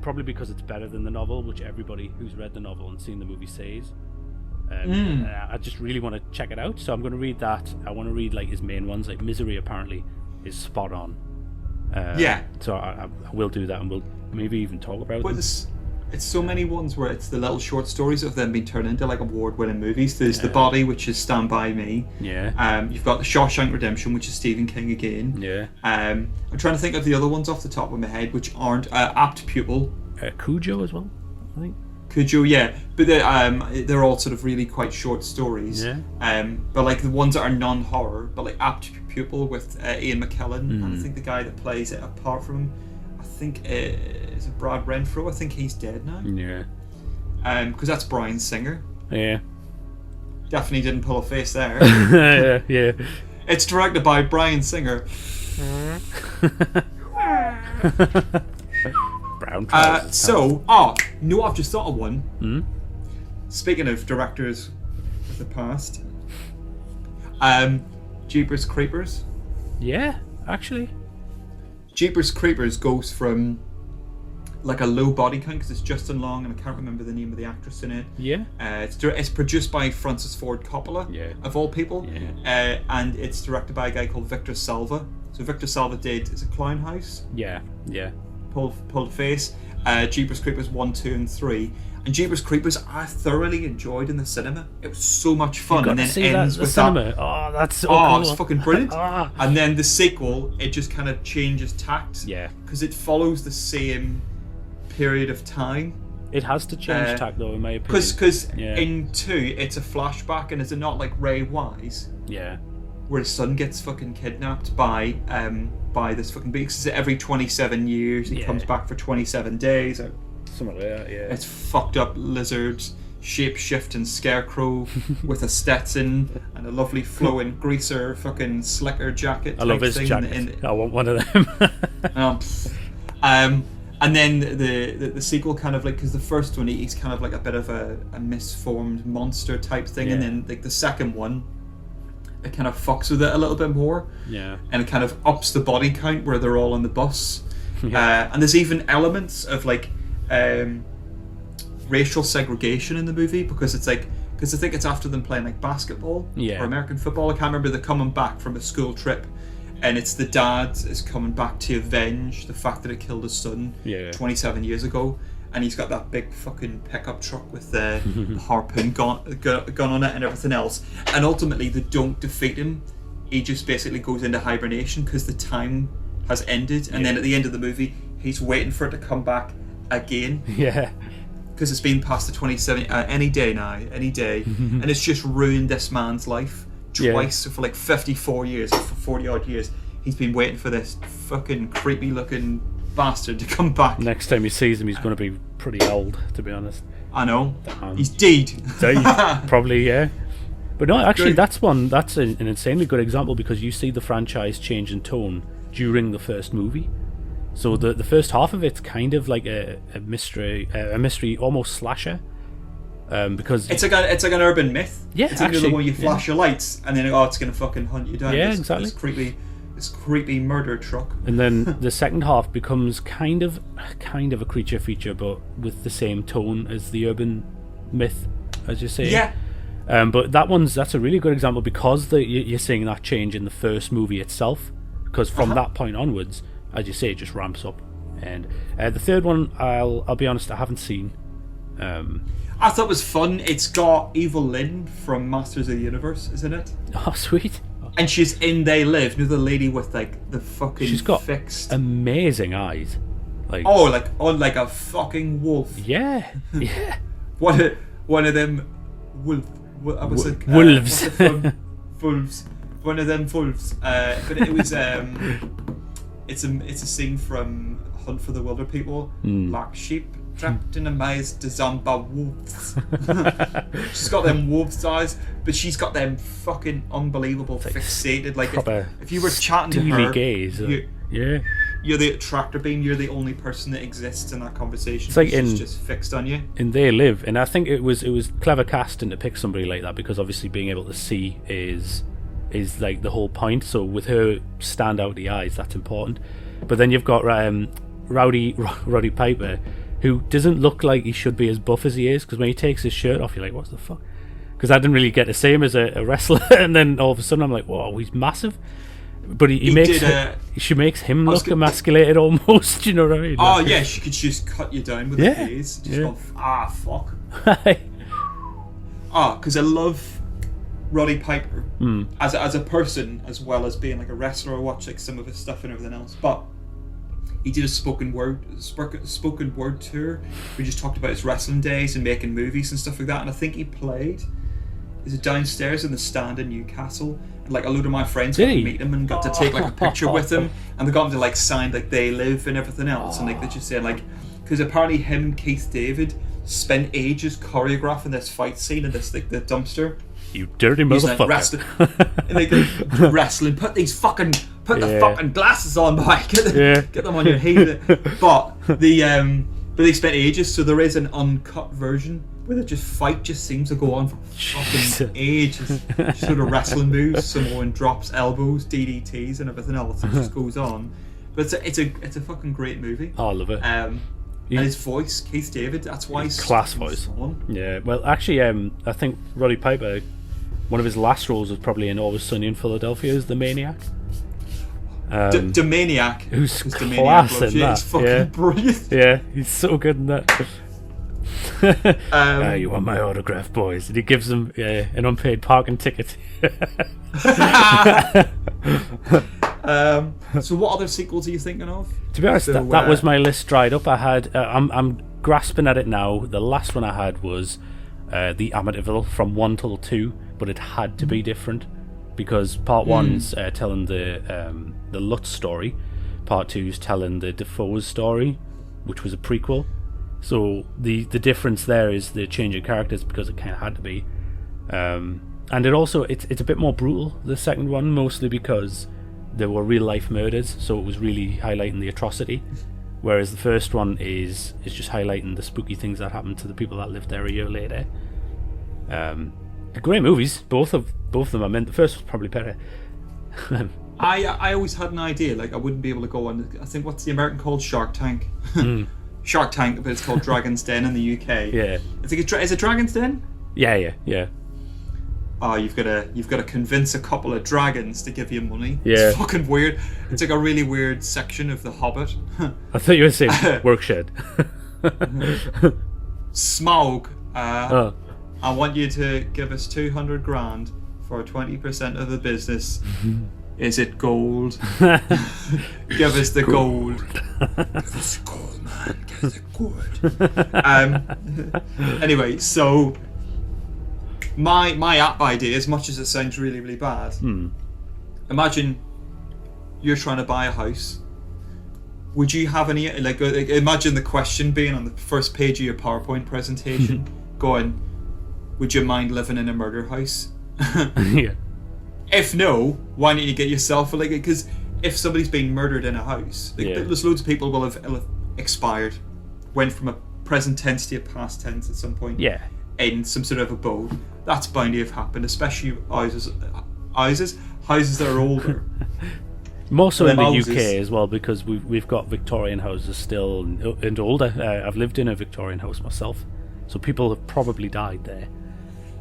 Speaker 7: Probably because it's better than the novel, which everybody who's read the novel and seen the movie says. I just really want to check it out, so I'm going to read that. I want to read like his main ones, like Misery apparently is spot on. So I will do that, and we'll maybe even talk about it.
Speaker 6: It's so many ones where it's the little short stories of them being turned into like award-winning movies. There's The Body, which is Stand By Me.
Speaker 7: Yeah.
Speaker 6: You've got The Shawshank Redemption, which is Stephen King again.
Speaker 7: Yeah.
Speaker 6: I'm trying to think of the other ones off the top of my head, which aren't Apt Pupil.
Speaker 7: Cujo as well, I think.
Speaker 6: Cujo, yeah, but they're all sort of really quite short stories.
Speaker 7: Yeah.
Speaker 6: But like the ones that are non-horror, but like Apt Pupil with Ian McKellen, and I think the guy that plays it apart from him, I think is it Brad Renfro? I think he's dead now.
Speaker 7: Yeah.
Speaker 6: Because that's Bryan Singer.
Speaker 7: Yeah.
Speaker 6: Definitely didn't pull a face there.
Speaker 7: Yeah.
Speaker 6: It's directed by Bryan Singer.
Speaker 7: Brown trousers.
Speaker 6: No, I've just thought of one. Speaking of directors of the past, Jeepers Creepers.
Speaker 7: Yeah, actually.
Speaker 6: Jeepers Creepers goes from like a low body count because it's Justin Long and I can't remember the name of the actress in it.
Speaker 7: Yeah.
Speaker 6: It's produced by Francis Ford Coppola, of all people, and it's directed by a guy called Victor Salva. So Victor Salva did Clown House.
Speaker 7: Yeah.
Speaker 6: Pulled Face, Jeepers Creepers 1, 2, and 3. And Jeepers Creepers I thoroughly enjoyed in the cinema. It was so much fun, and then ends with
Speaker 7: cinema.
Speaker 6: that.
Speaker 7: Oh, that's so cool.
Speaker 6: It's fucking brilliant. And then the sequel, it just kind of changes tact.
Speaker 7: Yeah.
Speaker 6: Because it follows the same period of time.
Speaker 7: It has to change tact, though, in my opinion.
Speaker 6: Because in 2, it's a flashback, and is it not like Ray Wise?
Speaker 7: Yeah.
Speaker 6: Where his son gets fucking kidnapped by this fucking beast. Every 27 years he comes back for 27 days.
Speaker 7: Something like that, yeah.
Speaker 6: It's fucked up lizards, shape-shifting scarecrow with a Stetson and a lovely flowing greaser fucking slicker jacket.
Speaker 7: I love his jacket. I want one of them.
Speaker 6: And then the sequel kind of like, because the first one he's kind of like a bit of a misformed monster type thing, and then like the second one, it kind of fucks with it a little bit more.
Speaker 7: Yeah. And
Speaker 6: it kind of ups the body count where they're all on the bus. And there's even elements of like racial segregation in the movie because it's like, because I think it's after them playing like basketball or American football. I can't remember. They're coming back from a school trip, and it's the dad is coming back to avenge the fact that it killed his son 27 years ago. And he's got that big fucking pickup truck with the harpoon gun on it and everything else. And ultimately, they don't defeat him. He just basically goes into hibernation because the time has ended. And then at the end of the movie, he's waiting for it to come back again.
Speaker 7: Yeah.
Speaker 6: Because it's been past the 27, any day now, any day. And it's just ruined this man's life twice for like 54 years, or for 40 odd years. He's been waiting for this fucking creepy looking bastard to come back.
Speaker 7: Next time he sees him, he's going to be pretty old, to be honest.
Speaker 6: I know. He's dead.
Speaker 7: Probably, yeah. But no, actually, that's an insanely good example because you see the franchise change in tone during the first movie. So the first half of it's kind of like a mystery, almost slasher. Because
Speaker 6: it's like an urban myth.
Speaker 7: Yeah,
Speaker 6: it's actually the one you flash your lights and then it's going to fucking hunt you down.
Speaker 7: Yeah, exactly.
Speaker 6: This creepy murder truck.
Speaker 7: And then the second half becomes kind of a creature feature, but with the same tone as the urban myth, as you say.
Speaker 6: Yeah.
Speaker 7: But that's a really good example because you're seeing that change in the first movie itself. Because from that point onwards, as you say, it just ramps up. And the third one, I'll be honest, I haven't seen.
Speaker 6: I thought it was fun. It's got Evil Lynn from Masters of the Universe, isn't it?
Speaker 7: Oh, sweet.
Speaker 6: And she's in They Live. You know, the lady with like the fucking
Speaker 7: she's got
Speaker 6: fixed
Speaker 7: amazing eyes. Like
Speaker 6: like a fucking wolf.
Speaker 7: Yeah.
Speaker 6: One of them wolves. Wolves. One of them wolves. But it was it's a scene from Hunt for the Wilder People. Black sheep trapped in a maze designed by wolves. She's got them wolves' eyes, but she's got them fucking unbelievable fixated. Like if you were chatting to her,
Speaker 7: gaze.
Speaker 6: You're the tractor beam. You're the only person that exists in that conversation.
Speaker 7: It's like
Speaker 6: she's just fixed on you.
Speaker 7: And They Live, and I think it was clever casting to pick somebody like that because obviously being able to see is like the whole point. So with her stand out the eyes, that's important. But then you've got Roddy Piper, who doesn't look like he should be as buff as he is, because when he takes his shirt off, you're like, what the fuck? Because I didn't really get to see him as a wrestler, and then all of a sudden I'm like, whoa, he's massive. But he she makes him look emasculated almost. You know what I mean?
Speaker 6: Oh yeah, she could just cut you down with a gaze. Just go, fuck. Because I love Roddy Piper as a person, as well as being like a wrestler. I watch like some of his stuff and everything else, but he did a spoken word tour. We just talked about his wrestling days and making movies and stuff like that. And I think he played. Is it downstairs in the stand in Newcastle? And like a load of my friends got to meet him and got to take like a picture with him, and they got him to like sign like They Live and everything else. And like they just said like, because apparently him and Keith David spent ages choreographing this fight scene in this like the dumpster.
Speaker 7: You dirty motherfucker!
Speaker 6: Like wrestling. Put the fucking glasses on, boy. Get them on your head. But they spent ages, so there is an uncut version where the fight just seems to go on for fucking ages. Just sort of wrestling moves, Samoan drops, elbows, DDTs, and everything else. It just goes on. But it's a fucking great movie.
Speaker 7: Oh, I love it.
Speaker 6: And his voice, Keith David, that's why he's
Speaker 7: class voice. Yeah, well, actually, I think Roddy Piper, one of his last roles was probably in Always Sunny in Philadelphia as the Maniac.
Speaker 6: The Maniac,
Speaker 7: who's class in that.
Speaker 6: He's fucking brilliant.
Speaker 7: Yeah, he's so good in that. You want my autograph, boys? And he gives them an unpaid parking ticket.
Speaker 6: So what other sequels are you thinking of?
Speaker 7: To be honest, that was my list dried up. I had I'm grasping at it now. The last one I had was the Amityville from 1 till 2, but it had to be different because part 1's telling the Lutz story, part 2's telling the Defoe's story, which was a prequel. So the difference there is the change of characters because it kind of had to be, and it also it's a bit more brutal, the second one, mostly because there were real life murders, so it was really highlighting the atrocity, whereas the first one is just highlighting the spooky things that happened to the people that lived there a year later. Great movies, both of them. I mean, the first was probably better.
Speaker 6: I always had an idea like I wouldn't be able to go on. I think what's the American called Shark Tank. Shark Tank, but it's called Dragon's Den in the UK. Yeah, I think is it Dragon's Den?
Speaker 7: Yeah.
Speaker 6: Oh, you've got to convince a couple of dragons to give you money.
Speaker 7: Yeah,
Speaker 6: it's fucking weird. It's like a really weird section of The Hobbit.
Speaker 7: I thought you were saying Workshed.
Speaker 6: Smaug. I want you to give us 200 grand for 20% of the business. Is it gold? Give us the gold. Give us the gold, man. Give us the gold. Anyway, so my app idea, as much as it sounds really, really bad, imagine you're trying to buy a house. Would you have any like imagine the question being on the first page of your PowerPoint presentation, going, "Would you mind living in a murder house?"
Speaker 7: Yeah.
Speaker 6: If no, why don't you get yourself a because if somebody's been murdered in a house, there's loads of people will have expired, went from a present tense to a past tense at some point.
Speaker 7: Yeah.
Speaker 6: In some sort of abode. That's bound to have happened, especially houses that are older.
Speaker 7: More so in the UK as well, because we've got Victorian houses still and older. I've lived in a Victorian house myself, so people have probably died there.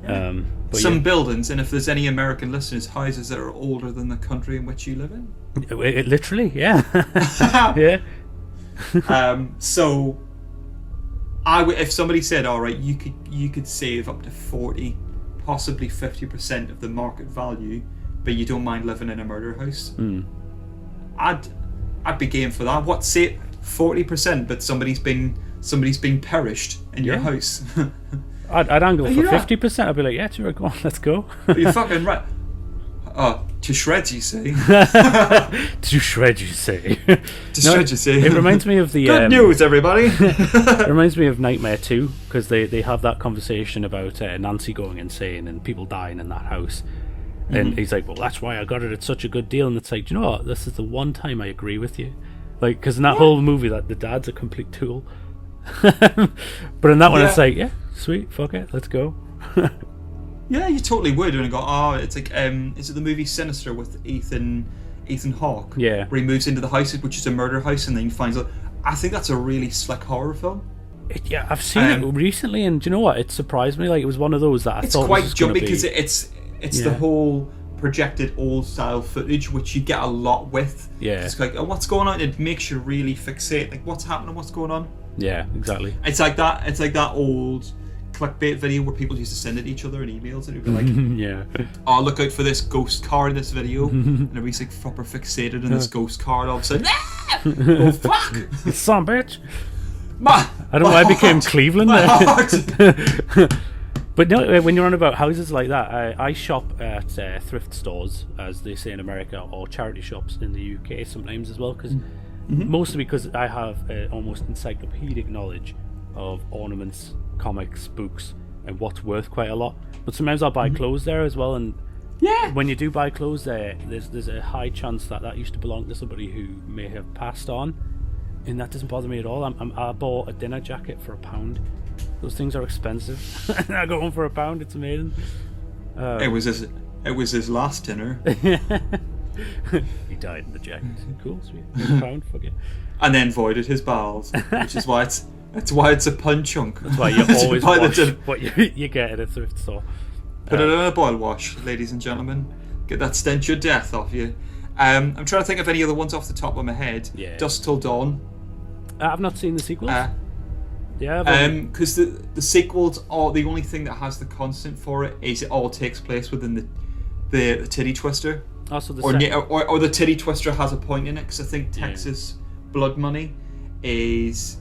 Speaker 6: Yeah. Some buildings, and if there's any American listeners, houses that are older than the country in which you live in.
Speaker 7: It literally, yeah. Yeah.
Speaker 6: So, if somebody said, "All right, you could save up to 40, possibly 50% of the market value, but you don't mind living in a murder house," I'd be game for that. What, say 40%, but somebody's been perished in your house.
Speaker 7: I'd angle for 50%. I'd be like, yeah, sure, go on, let's go.
Speaker 6: You're fucking right. To shreds, you say.
Speaker 7: To shreds, you say.
Speaker 6: Shreds, you say.
Speaker 7: It reminds me of the...
Speaker 6: Good news, everybody.
Speaker 7: It reminds me of Nightmare 2, because they have that conversation about Nancy going insane and people dying in that house. And he's like, well, that's why I got it at such a good deal. And it's like, do you know what? This is the one time I agree with you. Like, because in that whole movie, that the dad's a complete tool. But in that one, it's like, yeah, sweet, fuck it, let's go.
Speaker 6: Yeah, you totally would. And go, it's like, is it the movie Sinister with Ethan Hawke?
Speaker 7: Yeah.
Speaker 6: Where he moves into the house, which is a murder house, and then he finds out. I think that's a really slick horror film.
Speaker 7: Yeah, I've seen it recently, and do you know what? It surprised me. Like, it was one of those that I thought
Speaker 6: was quite jumpy because it's the whole projected old style footage, which you get a lot with.
Speaker 7: Yeah.
Speaker 6: It's like, oh, what's going on? It makes you really fixate, like what's happening, what's going on.
Speaker 7: Yeah, exactly.
Speaker 6: It's like that. It's like that old clickbait video where people used to send it to each other in emails, and it'd be like,
Speaker 7: yeah.
Speaker 6: "Oh, look out for this ghost car in this video," and everybody's like proper fixated on this ghost car. And all of a sudden, oh fuck,
Speaker 7: Son bitch.
Speaker 6: I
Speaker 7: I don't know why I became Cleveland
Speaker 6: My
Speaker 7: there.
Speaker 6: heart.
Speaker 7: But no, when you're on about houses like that, I shop at thrift stores, as they say in America, or charity shops in the UK sometimes as well, because mostly because I have almost encyclopedic knowledge of ornaments, comics, books, and what's worth quite a lot. But sometimes I'll buy clothes there as well, and when you do buy clothes there, there's a high chance that used to belong to somebody who may have passed on, and that doesn't bother me at all. I bought a dinner jacket for £1. Those things are expensive. I got one for £1. It's amazing.
Speaker 6: It was his last dinner.
Speaker 7: He died in the jacket. Cool, sweet. £1, fuck it.
Speaker 6: And then voided his bowels, which is why it's a pun chunk.
Speaker 7: That's why you always wash what you get at a thrift store.
Speaker 6: Put it in a boil wash, ladies and gentlemen. Get that stench of death off you. I'm trying to think of any other ones off the top of my head.
Speaker 7: Yeah.
Speaker 6: Dusk Till Dawn.
Speaker 7: I've not seen the sequels. Yeah,
Speaker 6: because the sequels are the only thing that has the constant for it is it all takes place within the titty twister.
Speaker 7: Also
Speaker 6: or the titty twister has a point in it, because I think Texas Blood Money it's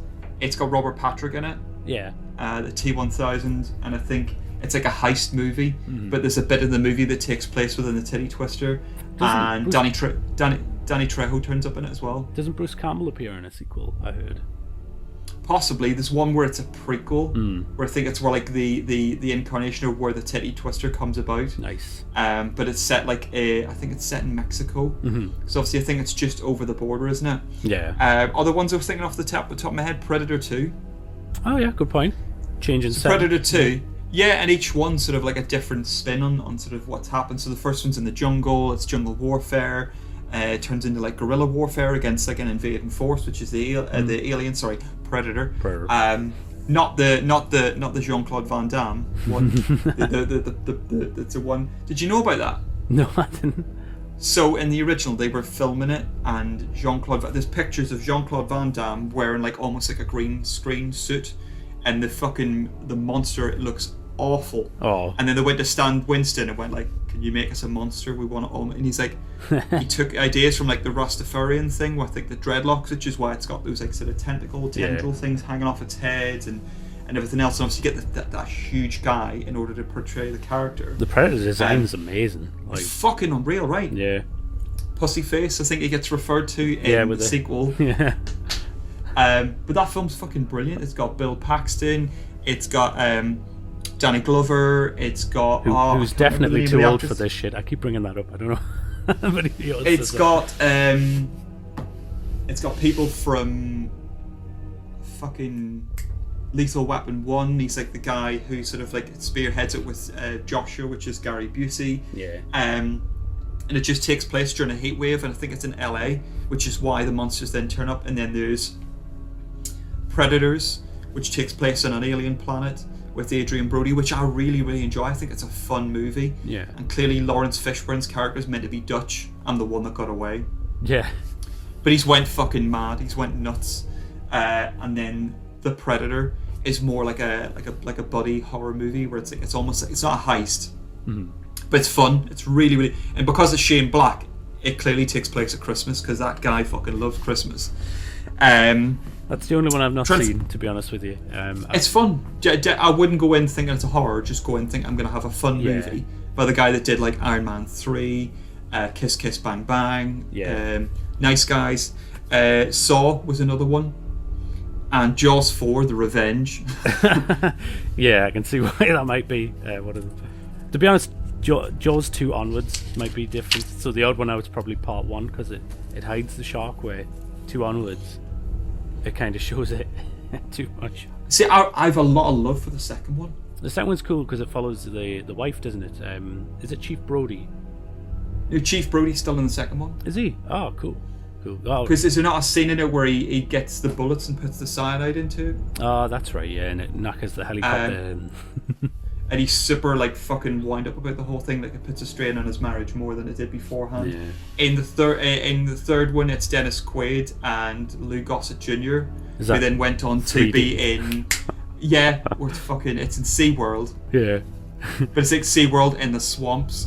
Speaker 6: got Robert Patrick in it.
Speaker 7: Yeah.
Speaker 6: The T-1000, and I think it's like a heist movie, but there's a bit in the movie that takes place within the titty twister, and Danny Trejo turns up in it as well.
Speaker 7: Doesn't Bruce Campbell appear in a sequel? I heard.
Speaker 6: Possibly. There's one where it's a prequel, where I think it's where like the incarnation of where the titty twister comes about.
Speaker 7: Nice.
Speaker 6: But it's set I think it's set in Mexico. So obviously I think it's just over the border, isn't it?
Speaker 7: Yeah.
Speaker 6: Other ones I was thinking off the top of my head, Predator 2.
Speaker 7: Oh yeah, good point. Changing set.
Speaker 6: Predator 2. Yeah, and each one's sort of like a different spin on sort of what's happened. So the first one's in the jungle, it's jungle warfare. It turns into like guerrilla warfare against like an invading force, which is the alien. Sorry, Predator. Not the Jean-Claude Van Damme one. the one. Did you know about that?
Speaker 7: No, I didn't.
Speaker 6: So in the original, they were filming it, and there's pictures of Jean-Claude Van Damme wearing like almost like a green screen suit, and the monster, it looks awful.
Speaker 7: Oh.
Speaker 6: And then they went to Stan Winston and went like, "Can you make us a monster? We want it all." And he's like, he took ideas from like the Rastafarian thing with like the dreadlocks, which is why it's got those like sort of tendril things hanging off its head and everything else. And obviously you get that huge guy in order to portray the character.
Speaker 7: The Predator design is amazing. Like,
Speaker 6: it's fucking unreal, right?
Speaker 7: Yeah.
Speaker 6: Pussyface, I think he gets referred to in the sequel.
Speaker 7: Yeah.
Speaker 6: But that film's fucking brilliant. It's got Bill Paxton. It's got Danny Glover. It's got
Speaker 7: who's definitely too old for this shit. I keep bringing that up. I don't know. But
Speaker 6: it's got people from fucking Lethal Weapon 1. He's like the guy who sort of like spearheads it with Joshua, which is Gary Busey.
Speaker 7: Yeah.
Speaker 6: And it just takes place during a heat wave, and I think it's in LA, which is why the monsters then turn up. And then there's Predators, which takes place on an alien planet with Adrian Brody, which I really, really enjoy. I think it's a fun movie.
Speaker 7: Yeah.
Speaker 6: And clearly Lawrence Fishburne's character is meant to be Dutch. I'm the one that got away.
Speaker 7: Yeah.
Speaker 6: But he's went fucking mad. He's went nuts. And then The Predator is more like a buddy horror movie where it's almost like, it's not a heist, but it's fun. It's really, really, and because it's Shane Black, it clearly takes place at Christmas because that guy fucking loves Christmas.
Speaker 7: That's the only one I've not seen, to be honest with you.
Speaker 6: It's fun. I wouldn't go in thinking it's a horror. Just go in thinking I'm going to have a fun movie by the guy that did like Iron Man 3, Kiss Kiss Bang Bang, Nice Guys. Saw was another one. And Jaws 4, The Revenge.
Speaker 7: Yeah, I can see why that might be. To be honest, Jaws 2 onwards might be different. So the odd one out is probably part 1 because it hides the shark, where 2 onwards, it kind of shows it too much.
Speaker 6: See, I have a lot of love for the second one.
Speaker 7: The second one's cool because it follows the wife, doesn't it? Is it Chief Brody?
Speaker 6: Chief Brody's still in the second one.
Speaker 7: Is he? Oh, cool.
Speaker 6: Because is there not a scene in it where he gets the bullets and puts the cyanide into it?
Speaker 7: Oh, that's right, yeah, and it knackers the helicopter.
Speaker 6: and he's super like fucking wind up about the whole thing. Like it puts a strain on his marriage more than it did beforehand.
Speaker 7: Yeah.
Speaker 6: In the third one, it's Dennis Quaid and Lou Gossett Jr. Who then went on to
Speaker 7: 3D?
Speaker 6: be in it's in SeaWorld.
Speaker 7: Yeah.
Speaker 6: But it's like SeaWorld in the swamps.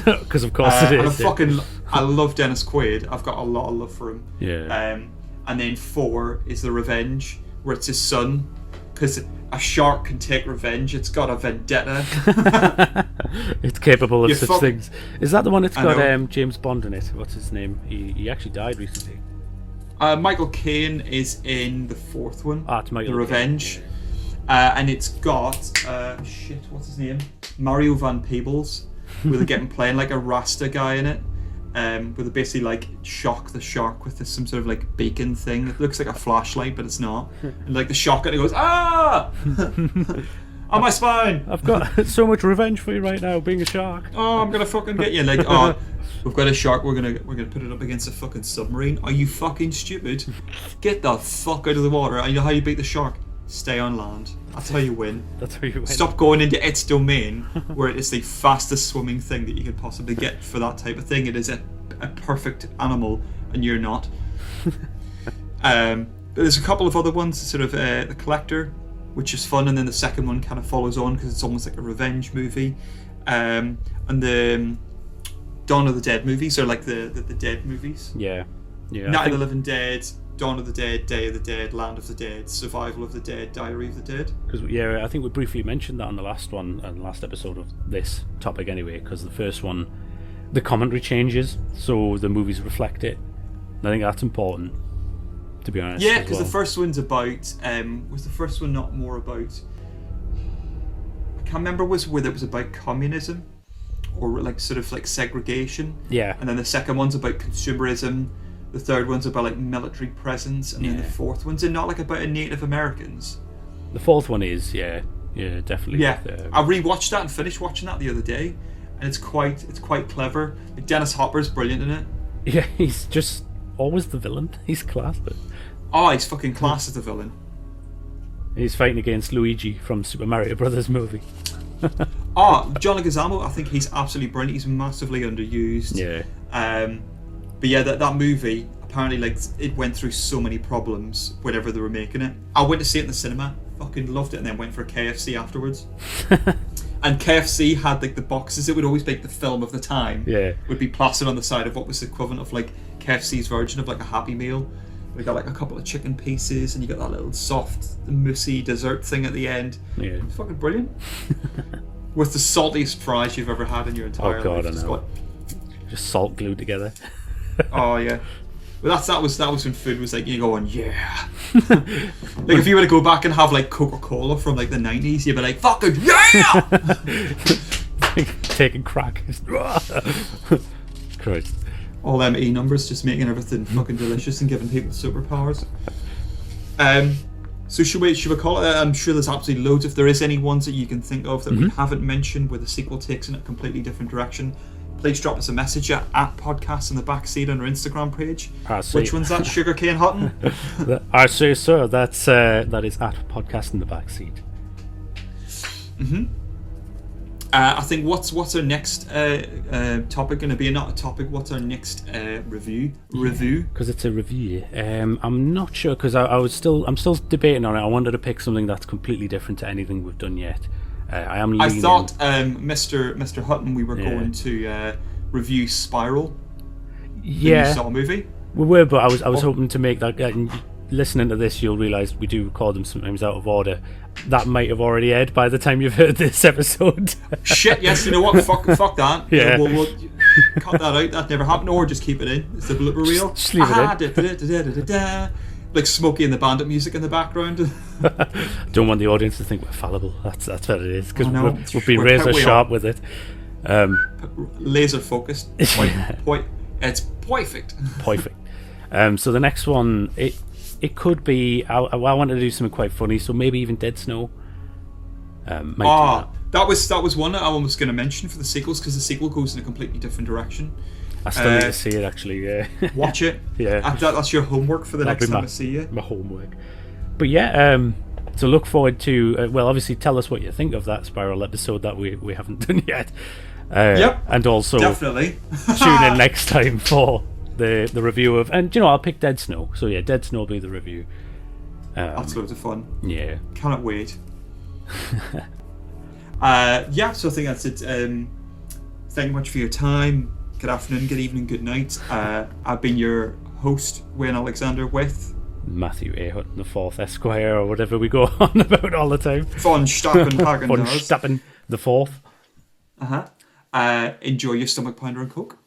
Speaker 7: Because of course it is.
Speaker 6: And I love Dennis Quaid. I've got a lot of love for him.
Speaker 7: Yeah.
Speaker 6: And then 4 is The Revenge, where it's his son. Because a shark can take revenge. It's got a vendetta.
Speaker 7: It's capable of
Speaker 6: You
Speaker 7: such things. Is that the one that's
Speaker 6: I
Speaker 7: got
Speaker 6: know.
Speaker 7: James Bond in it? What's his name? He actually died recently.
Speaker 6: Michael Caine is in the 4th one.
Speaker 7: It's Michael
Speaker 6: The Revenge.
Speaker 7: Caine.
Speaker 6: And it's got what's his name? Mario Van Peebles, where they're getting playing like a Rasta guy in it. Where they basically like shock the shark with some sort of like beacon thing. It looks like a flashlight, but it's not. And like the shock it goes, ah! On my spine!
Speaker 7: I've got so much revenge for you right now, being a shark.
Speaker 6: Oh, I'm gonna fucking get you. Like, oh, we've got a shark. We're gonna put it up against a fucking submarine. Are you fucking stupid? Get the fuck out of the water. You know how you beat the shark? Stay on land. That's how you win.
Speaker 7: That's how you win.
Speaker 6: Stop going into its domain, where it is the fastest swimming thing that you could possibly get for that type of thing. It is a perfect animal, and you're not. But there's a couple of other ones, sort of The Collector, which is fun, and then the second one kind of follows on because it's almost like a revenge movie. And the Dawn of the Dead movies are like the Dead movies.
Speaker 7: Yeah.
Speaker 6: Night of the Living Dead, Dawn of the Dead, Day of the Dead, Land of the Dead, Survival of the Dead, Diary of the Dead.
Speaker 7: Because I think we briefly mentioned that on the last episode of this topic anyway. Because the first one, the commentary changes, so the movies reflect it. And I think that's important, to be honest.
Speaker 6: Yeah, because the first one's about. Was the first one not more about? I can't remember whether it was about communism, or like sort of like segregation.
Speaker 7: Yeah.
Speaker 6: And then the second one's about consumerism. The third one's about like military presence, and then the fourth one's not like about Native Americans.
Speaker 7: The fourth one is, yeah, definitely.
Speaker 6: Yeah, I rewatched that and finished watching that the other day, and it's quite clever. Like Dennis Hopper's brilliant in it.
Speaker 7: Yeah, he's just always the villain. He's class.
Speaker 6: Oh, he's fucking class as the villain.
Speaker 7: He's fighting against Luigi from Super Mario Brothers movie.
Speaker 6: John Leguizamo, I think he's absolutely brilliant. He's massively underused.
Speaker 7: Yeah.
Speaker 6: But yeah, that movie, apparently, like, it went through so many problems whenever they were making it. I went to see it in the cinema, fucking loved it, and then went for a KFC afterwards. And KFC had like the boxes. It would always make the film of the time.
Speaker 7: Yeah.
Speaker 6: Would be plastered on the side of what was the equivalent of like KFC's version of like a Happy Meal. We got like a couple of chicken pieces, and you got that little soft, moussey dessert thing at the end.
Speaker 7: Yeah.
Speaker 6: It's fucking brilliant. With the saltiest fries you've ever had in your entire life.
Speaker 7: Oh god, I know. Just salt glued together.
Speaker 6: Oh yeah. Well, that was when food was like you going, yeah. Like if you were to go back and have like Coca-Cola from like the 90s, you'd be like, fucking yeah.
Speaker 7: Taking crack. Christ.
Speaker 6: All them E numbers, just making everything fucking delicious and giving people superpowers. So should we call it? I'm sure there's absolutely loads. If there is any ones that you can think of that we haven't mentioned, where the sequel takes in a completely different direction, please drop us a message at Podcast in the Backseat on our Instagram page. Which one's that? Sugarcane Hutton?
Speaker 7: I say so. That is at Podcast in the Backseat.
Speaker 6: I think what's our next topic going to be? Not a topic. What's our next review?
Speaker 7: Because it's a review. I'm not sure because I'm still debating on it. I wanted to pick something that's completely different to anything we've done yet. I thought,
Speaker 6: Mr. Hutton, we were going to review Spiral.
Speaker 7: Yeah,
Speaker 6: the new Saw movie.
Speaker 7: We were, but I was hoping to make that. Listening to this, you'll realise we do record them sometimes out of order. That might have already aired by the time you've heard this episode.
Speaker 6: Shit, yes, you know what? Fuck that.
Speaker 7: Yeah.
Speaker 6: We'll cut that out. That never happened, or just keep it in. It's a blooper reel.
Speaker 7: Just leave it
Speaker 6: in. Like Smokey and the Bandit music in the background.
Speaker 7: Don't want the audience to think we're fallible. That's what it is, because we've been
Speaker 6: We're
Speaker 7: razor sharp with it.
Speaker 6: Laser focused. It's perfect.
Speaker 7: Perfect. So the next one, it could be. I wanted to do something quite funny, so maybe even Dead Snow. That
Speaker 6: was one that I was going to mention for the sequels, because the sequel goes in a completely different direction.
Speaker 7: I still need to see it, actually. Yeah.
Speaker 6: Watch it.
Speaker 7: Yeah.
Speaker 6: That's your homework for the next time I see you.
Speaker 7: My homework. But yeah, So look forward to, well, obviously tell us what you think of that Spiral episode that we haven't done yet.
Speaker 6: Yep.
Speaker 7: And also
Speaker 6: Definitely.
Speaker 7: tune in next time for the review of, and I'll pick Dead Snow. So yeah, Dead Snow will be the review.
Speaker 6: That's loads of fun.
Speaker 7: Yeah.
Speaker 6: Cannot wait. So I think that's it. Thank you much for your time. Good afternoon, good evening, good night. I've been your host, Wayne Alexander, with
Speaker 7: Matthew A. Hutton, the fourth Esquire, or whatever we go on about all the time.
Speaker 6: Von Stappen Hagen.
Speaker 7: Von Stappen the fourth.
Speaker 6: Enjoy your stomach pounder and coke.